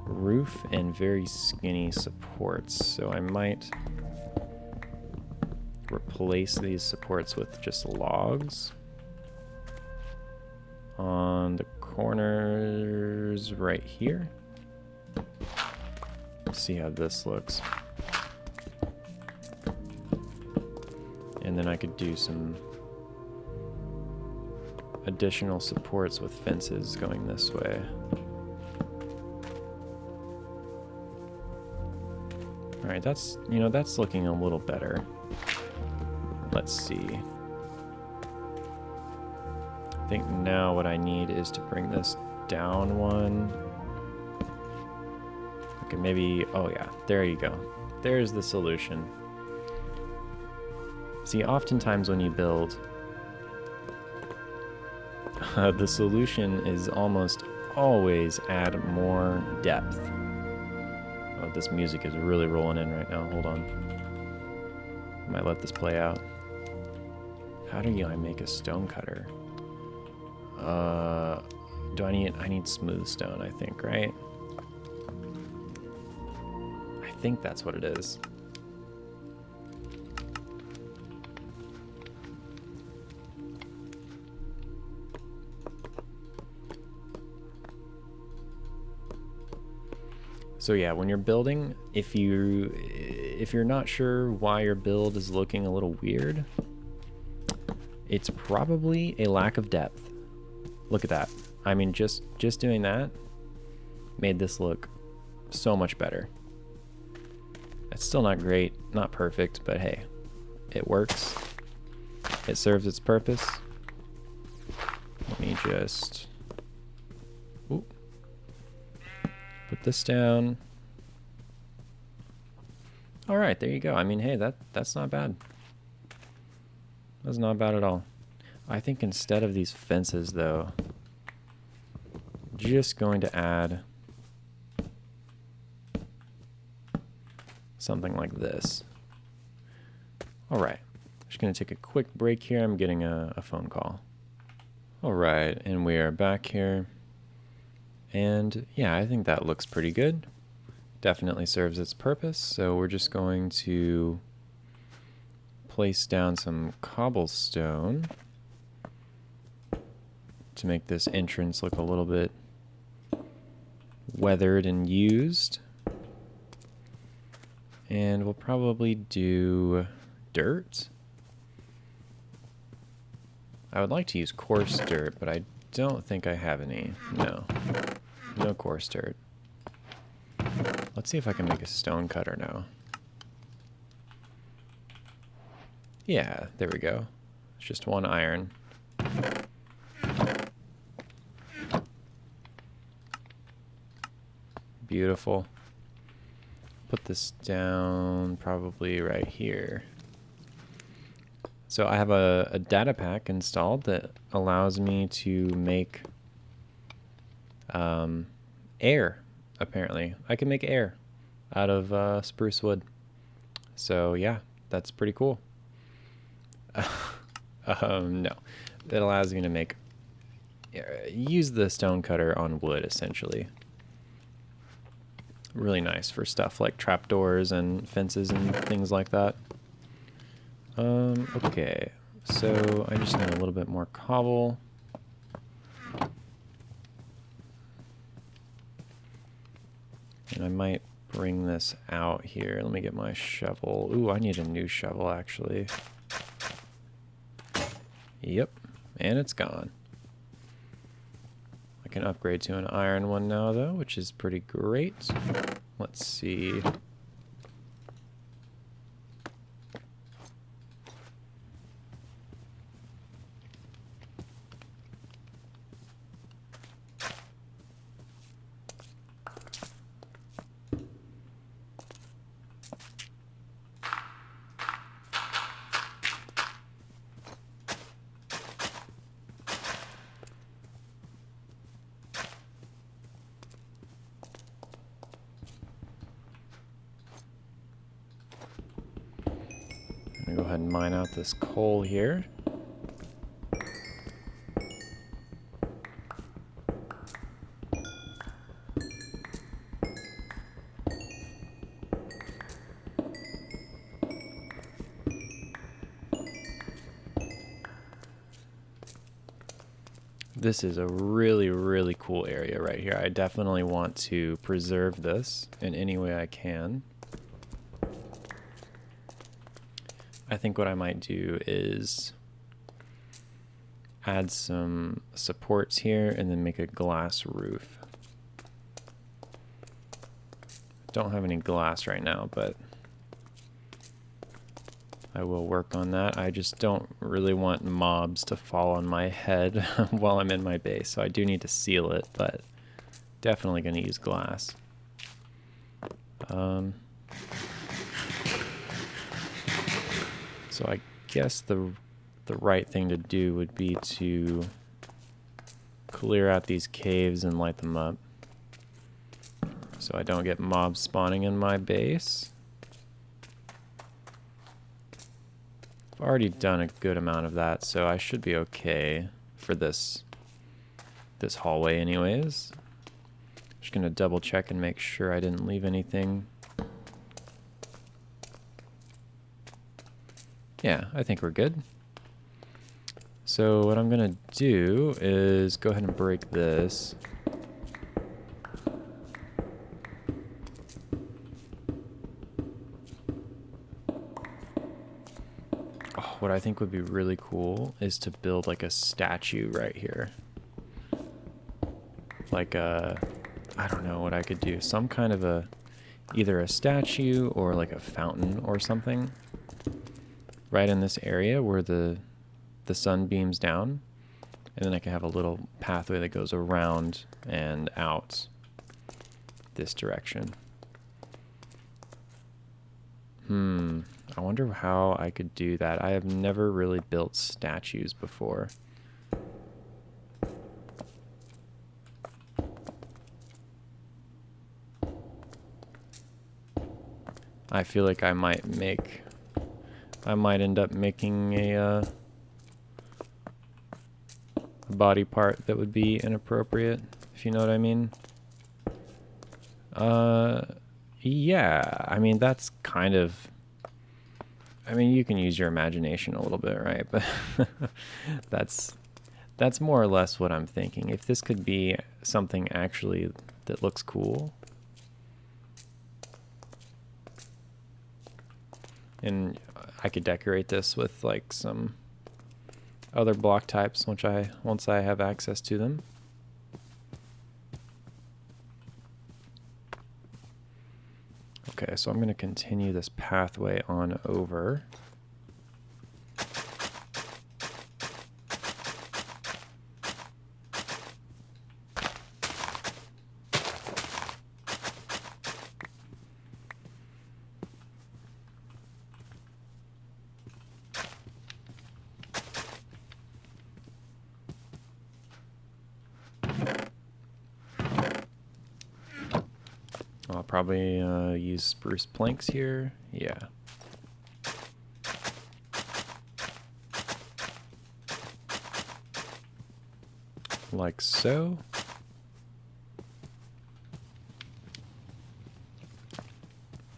roof and very skinny supports. So I might replace these supports with just logs on the corners right here. See how this looks. And then I could do some additional supports with fences going this way. All right, that's, that's looking a little better. Let's see. I think now what I need is to bring this down one. Okay, maybe, oh yeah, there you go. There's the solution. See, oftentimes when you build, the solution is almost always add more depth. Oh, this music is really rolling in right now. Hold on. I might let this play out. How do I make a stone cutter? I need smooth stone, I think, right? I think that's what it is. So yeah, when you're building, if you're not sure why your build is looking a little weird, it's probably a lack of depth. Look at that. I mean, just doing that made this look so much better. It's still not great, not perfect, but hey, it works. It serves its purpose. Let me just put this down. All right, there you go. I mean, hey, that's not bad. That's not bad at all. I think instead of these fences, though, just going to add something like this. All right, just gonna take a quick break here. I'm getting a phone call. All right, and we are back here. And yeah, I think that looks pretty good. Definitely serves its purpose. So we're just going to place down some cobblestone to make this entrance look a little bit weathered and used. And we'll probably do dirt. I would like to use coarse dirt, but I don't think I have any. No. No coarse dirt. Let's see if I can make a stone cutter now. Yeah, there we go. It's just one iron. Beautiful. Put this down probably right here. So I have a data pack installed that allows me to make air, apparently. I can make air out of spruce wood. So yeah, that's pretty cool. No, it allows me to make, use the stone cutter on wood, essentially. Really nice for stuff like trapdoors and fences and things like that. Okay, so I just need a little bit more cobble. And I might bring this out here. Let me get my shovel. Ooh, I need a new shovel, actually. Yep, and it's gone. I can upgrade to an iron one now though, which is pretty great. Let's see. Go ahead and mine out this coal here. This is a really, really cool area right here. I definitely want to preserve this in any way I can. I think what I might do is add some supports here and then make a glass roof. Don't have any glass right now, but I will work on that. I just don't really want mobs to fall on my head while I'm in my base, so I do need to seal it, but definitely going to use glass. So I guess the right thing to do would be to clear out these caves and light them up so I don't get mobs spawning in my base. I've already done a good amount of that, so I should be okay for this hallway anyways. Just gonna double check and make sure I didn't leave anything. Yeah, I think we're good. So what I'm gonna do is go ahead and break this. Oh, what I think would be really cool is to build like a statue right here. Like a, I don't know what I could do. Some kind of a, either a statue or like a fountain or something. Right in this area where the sun beams down, and then I can have a little pathway that goes around and out this direction. I wonder how I could do that. I have never really built statues before. I feel like I might end up making a body part that would be inappropriate, if you know what I mean. Yeah, I mean, that's kind of, I mean, you can use your imagination a little bit, right? But that's more or less what I'm thinking. If this could be something actually that looks cool, and I could decorate this with like some other block types once I have access to them. Okay, so I'm going to continue this pathway on over. I'll probably use spruce planks here. Yeah. Like so.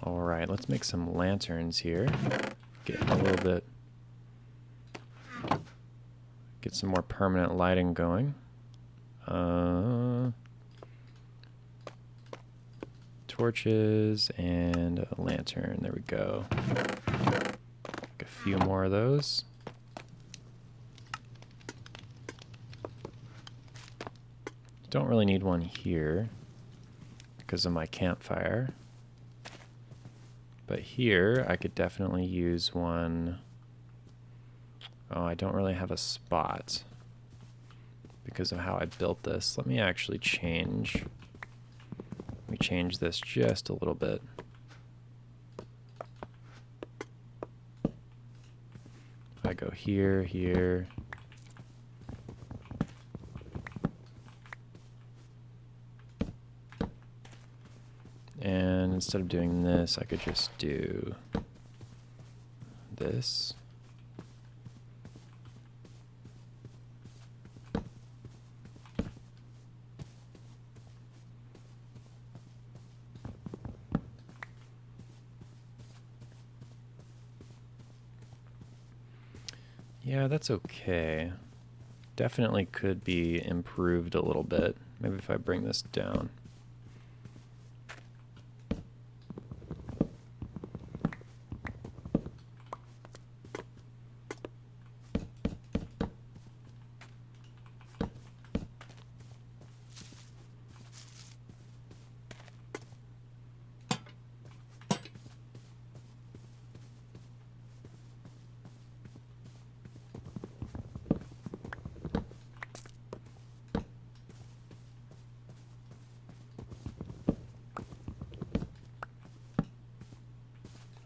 All right, let's make some lanterns here. Get a little bit, get some more permanent lighting going. Torches and a lantern. There we go. Make a few more of those. Don't really need one here because of my campfire. But here, I could definitely use one. Oh, I don't really have a spot because of how I built this. Let me actually change. Let me change this just a little bit. If I go here, here. And instead of doing this, I could just do this. Yeah, that's okay. Definitely could be improved a little bit. Maybe if I bring this down.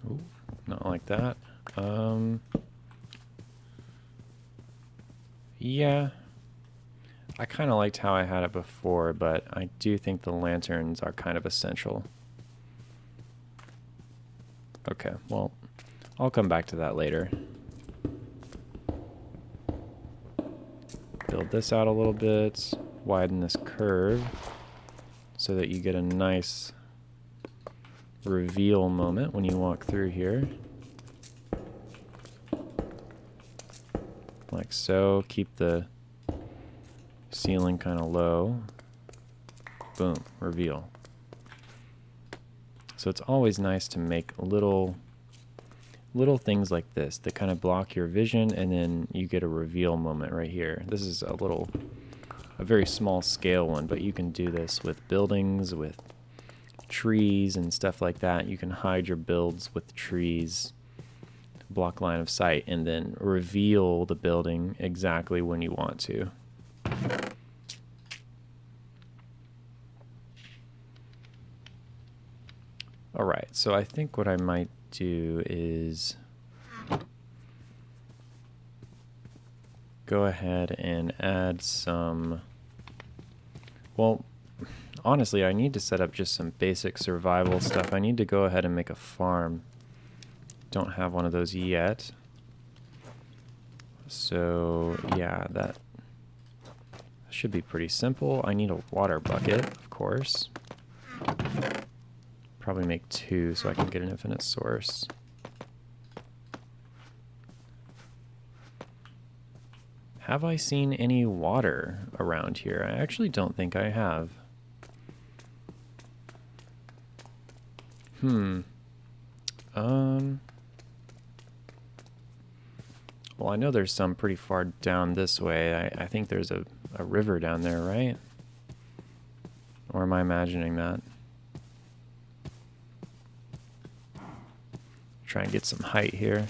Ooh, not like that. Yeah, I kind of liked how I had it before, but I do think the lanterns are kind of essential. Okay, well, I'll come back to that later. Build this out a little bit, widen this curve so that you get a nice reveal moment when you walk through here. Like so. Keep the ceiling kind of low. Boom, reveal. So it's always nice to make little things like this that kind of block your vision, and then you get a reveal moment right here. This is a very small scale one, but you can do this with buildings, with trees and stuff like that. You can hide your builds with trees, block line of sight, and then reveal the building exactly when you want to. All right, so I think what I might do is go ahead and add some, well, honestly, I need to set up just some basic survival stuff. I need to go ahead and make a farm. Don't have one of those yet. So yeah, that should be pretty simple. I need a water bucket, of course. Probably make 2 so I can get an infinite source. Have I seen any water around here? I actually don't think I have. Well, I know there's some pretty far down this way. I think there's a river down there, right? Or am I imagining that? Try and get some height here.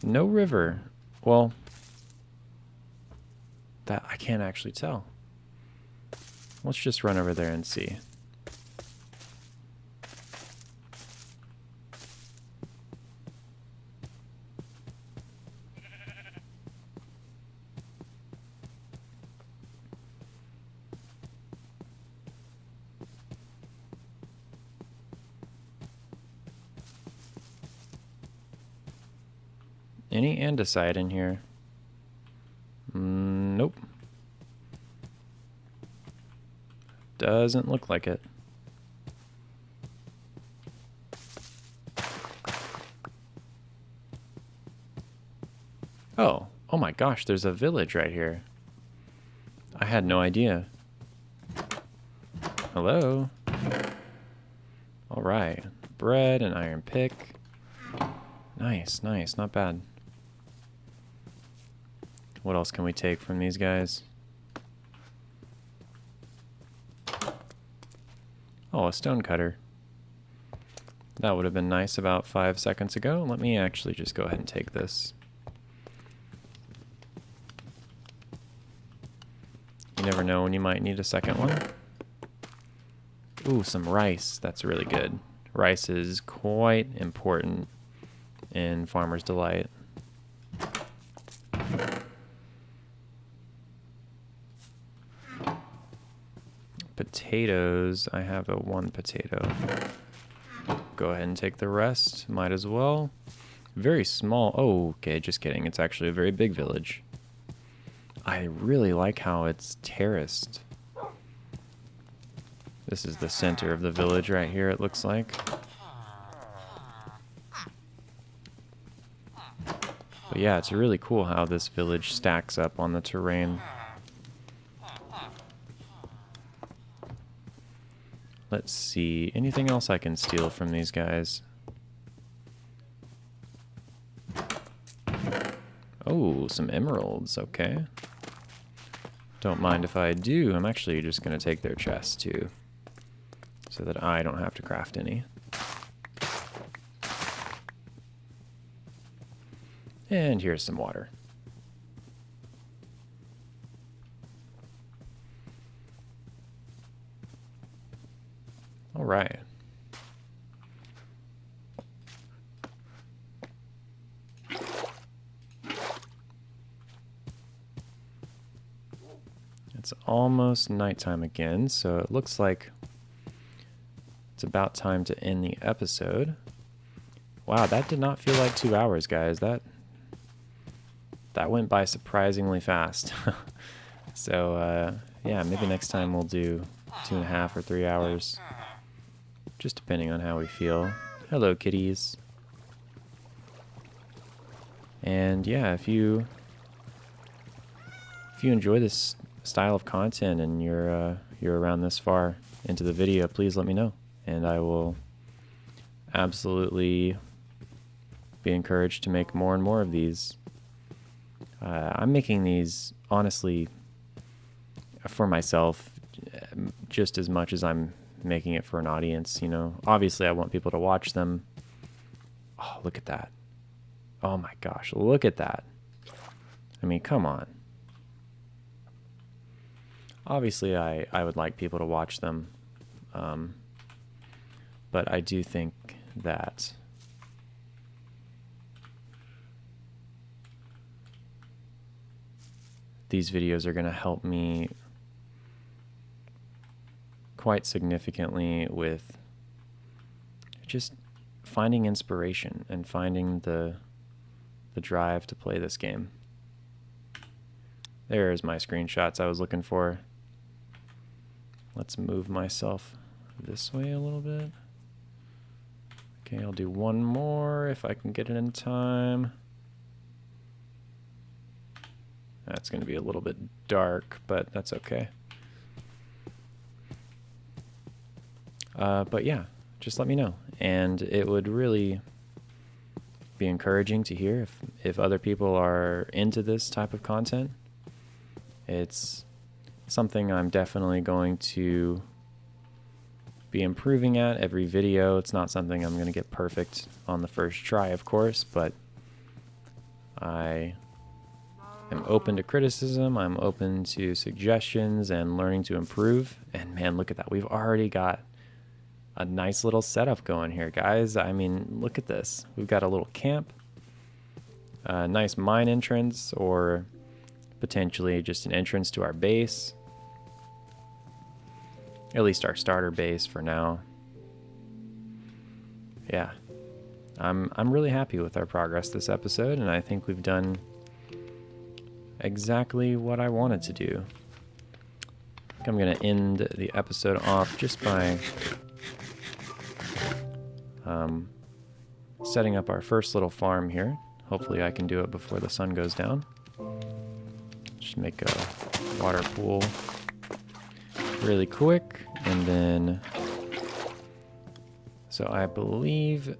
No river. Well, that I can't actually tell. Let's just run over there and see. Any andesite in here? Nope. Doesn't look like it. Oh my gosh, there's a village right here. I had no idea. Hello? Alright, bread and iron pick. Nice, nice, not bad. What else can we take from these guys? Oh, a stone cutter. That would have been nice about 5 seconds ago. Let me actually just go ahead and take this. You never know when you might need a second one. Ooh, some rice. That's really good. Rice is quite important in Farmer's Delight. Potatoes. I have a 1 potato. Go ahead and take the rest. Might as well. Very small. Oh, okay, just kidding. It's actually a very big village. I really like how it's terraced. This is the center of the village right here, it looks like. But yeah, it's really cool how this village stacks up on the terrain. Let's see. Anything else I can steal from these guys? Oh, some emeralds. Okay. Don't mind if I do. I'm actually just going to take their chests too, so that I don't have to craft any. And here's some water. All right. It's almost nighttime again, so it looks like it's about time to end the episode. Wow, that did not feel like 2 hours, guys. That went by surprisingly fast. So, yeah, maybe next time we'll do 2.5 or 3 hours. Just depending on how we feel. Hello, kitties. And yeah, if you enjoy this style of content and you're around this far into the video, please let me know, and I will absolutely be encouraged to make more and more of these. I'm making these honestly for myself just as much as I'm making it for an audience, you know. Obviously I want people to watch them. Oh, look at that. Oh my gosh, look at that. I mean, come on. Obviously I would like people to watch them, but I do think that these videos are going to help me quite significantly with just finding inspiration and finding the drive to play this game. There's my screenshots I was looking for. Let's move myself this way a little bit. Okay, I'll do one more if I can get it in time. That's going to be a little bit dark, but that's okay. But yeah, just let me know. And it would really be encouraging to hear if other people are into this type of content. It's something I'm definitely going to be improving at every video. It's not something I'm going to get perfect on the first try, of course, but I am open to criticism. I'm open to suggestions and learning to improve. And man, look at that. We've already got a nice little setup going here, guys. I mean, look at this. We've got a little camp, a nice mine entrance, or potentially just an entrance to our base. At least our starter base for now. Yeah. I'm really happy with our progress this episode, and I think we've done exactly what I wanted to do. I think I'm going to end the episode off just by setting up our first little farm here. Hopefully I can do it before the sun goes down. Just make a water pool really quick, and then so I believe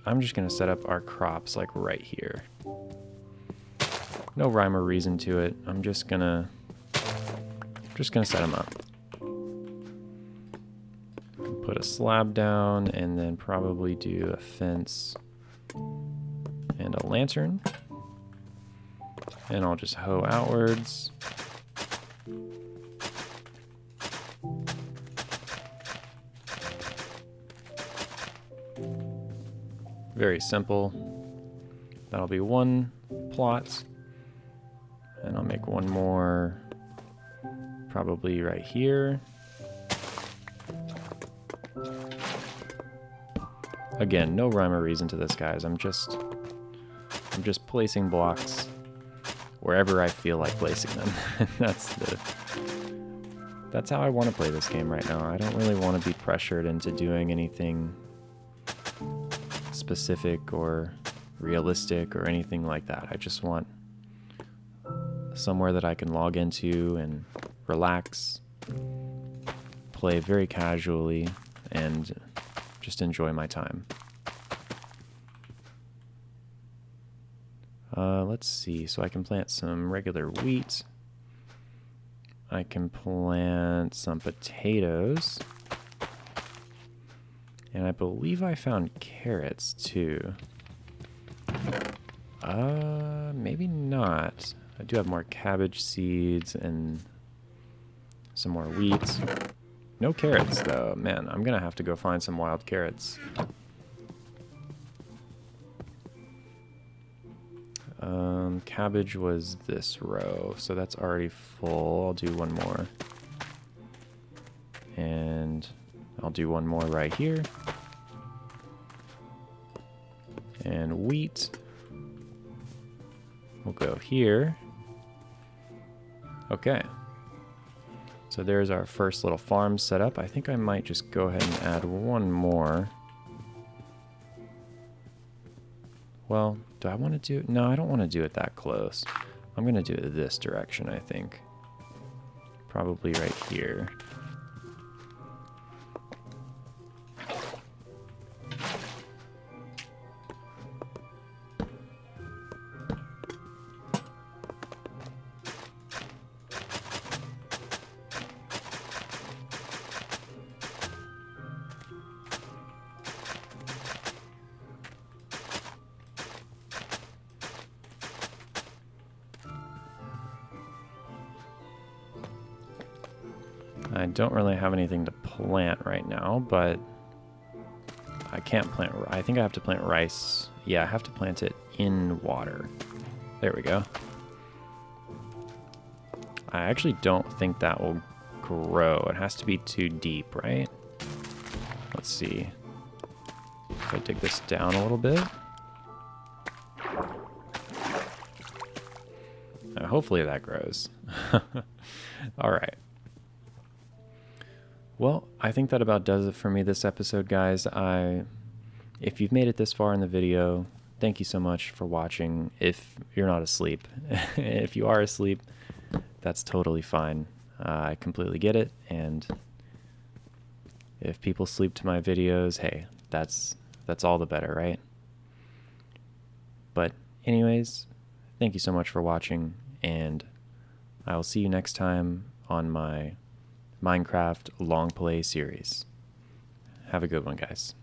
I'm just going to set up our crops like right here. No rhyme or reason to it. I'm just gonna set them up. Put a slab down and then probably do a fence and a lantern. And I'll just hoe outwards. Very simple. That'll be one plot. And I'll make one more probably right here. Again, no rhyme or reason to this, guys. I'm just placing blocks wherever I feel like placing them. That's how I want to play this game right now. I don't really want to be pressured into doing anything specific or realistic or anything like that. I just want somewhere that I can log into and relax, play very casually, and just enjoy my time. Let's see, so I can plant some regular wheat. I can plant some potatoes. And I believe I found carrots too. Maybe not. I do have more cabbage seeds and some more wheat. No carrots though. Man, I'm gonna have to go find some wild carrots. Cabbage was this row, so that's already full. I'll do one more. And I'll do one more right here. And wheat will go here. Okay. So there's our first little farm set up. I think I might just go ahead and add one more. Well, do I want to do it? No, I don't want to do it that close. I'm going to do it this direction, I think. Probably right here. I don't really have anything to plant right now, but I can't plant. I think I have to plant rice. Yeah, I have to plant it in water. There we go. I actually don't think that will grow. It has to be too deep, right? Let's see. If I dig this down a little bit. Hopefully that grows. All right. Well, I think that about does it for me this episode, guys. If you've made it this far in the video, thank you so much for watching. If you're not asleep, if you are asleep, that's totally fine. I completely get it. And if people sleep to my videos, hey, that's all the better, right? But anyways, thank you so much for watching, and I will see you next time on my Minecraft Longplay series. Have a good one, guys.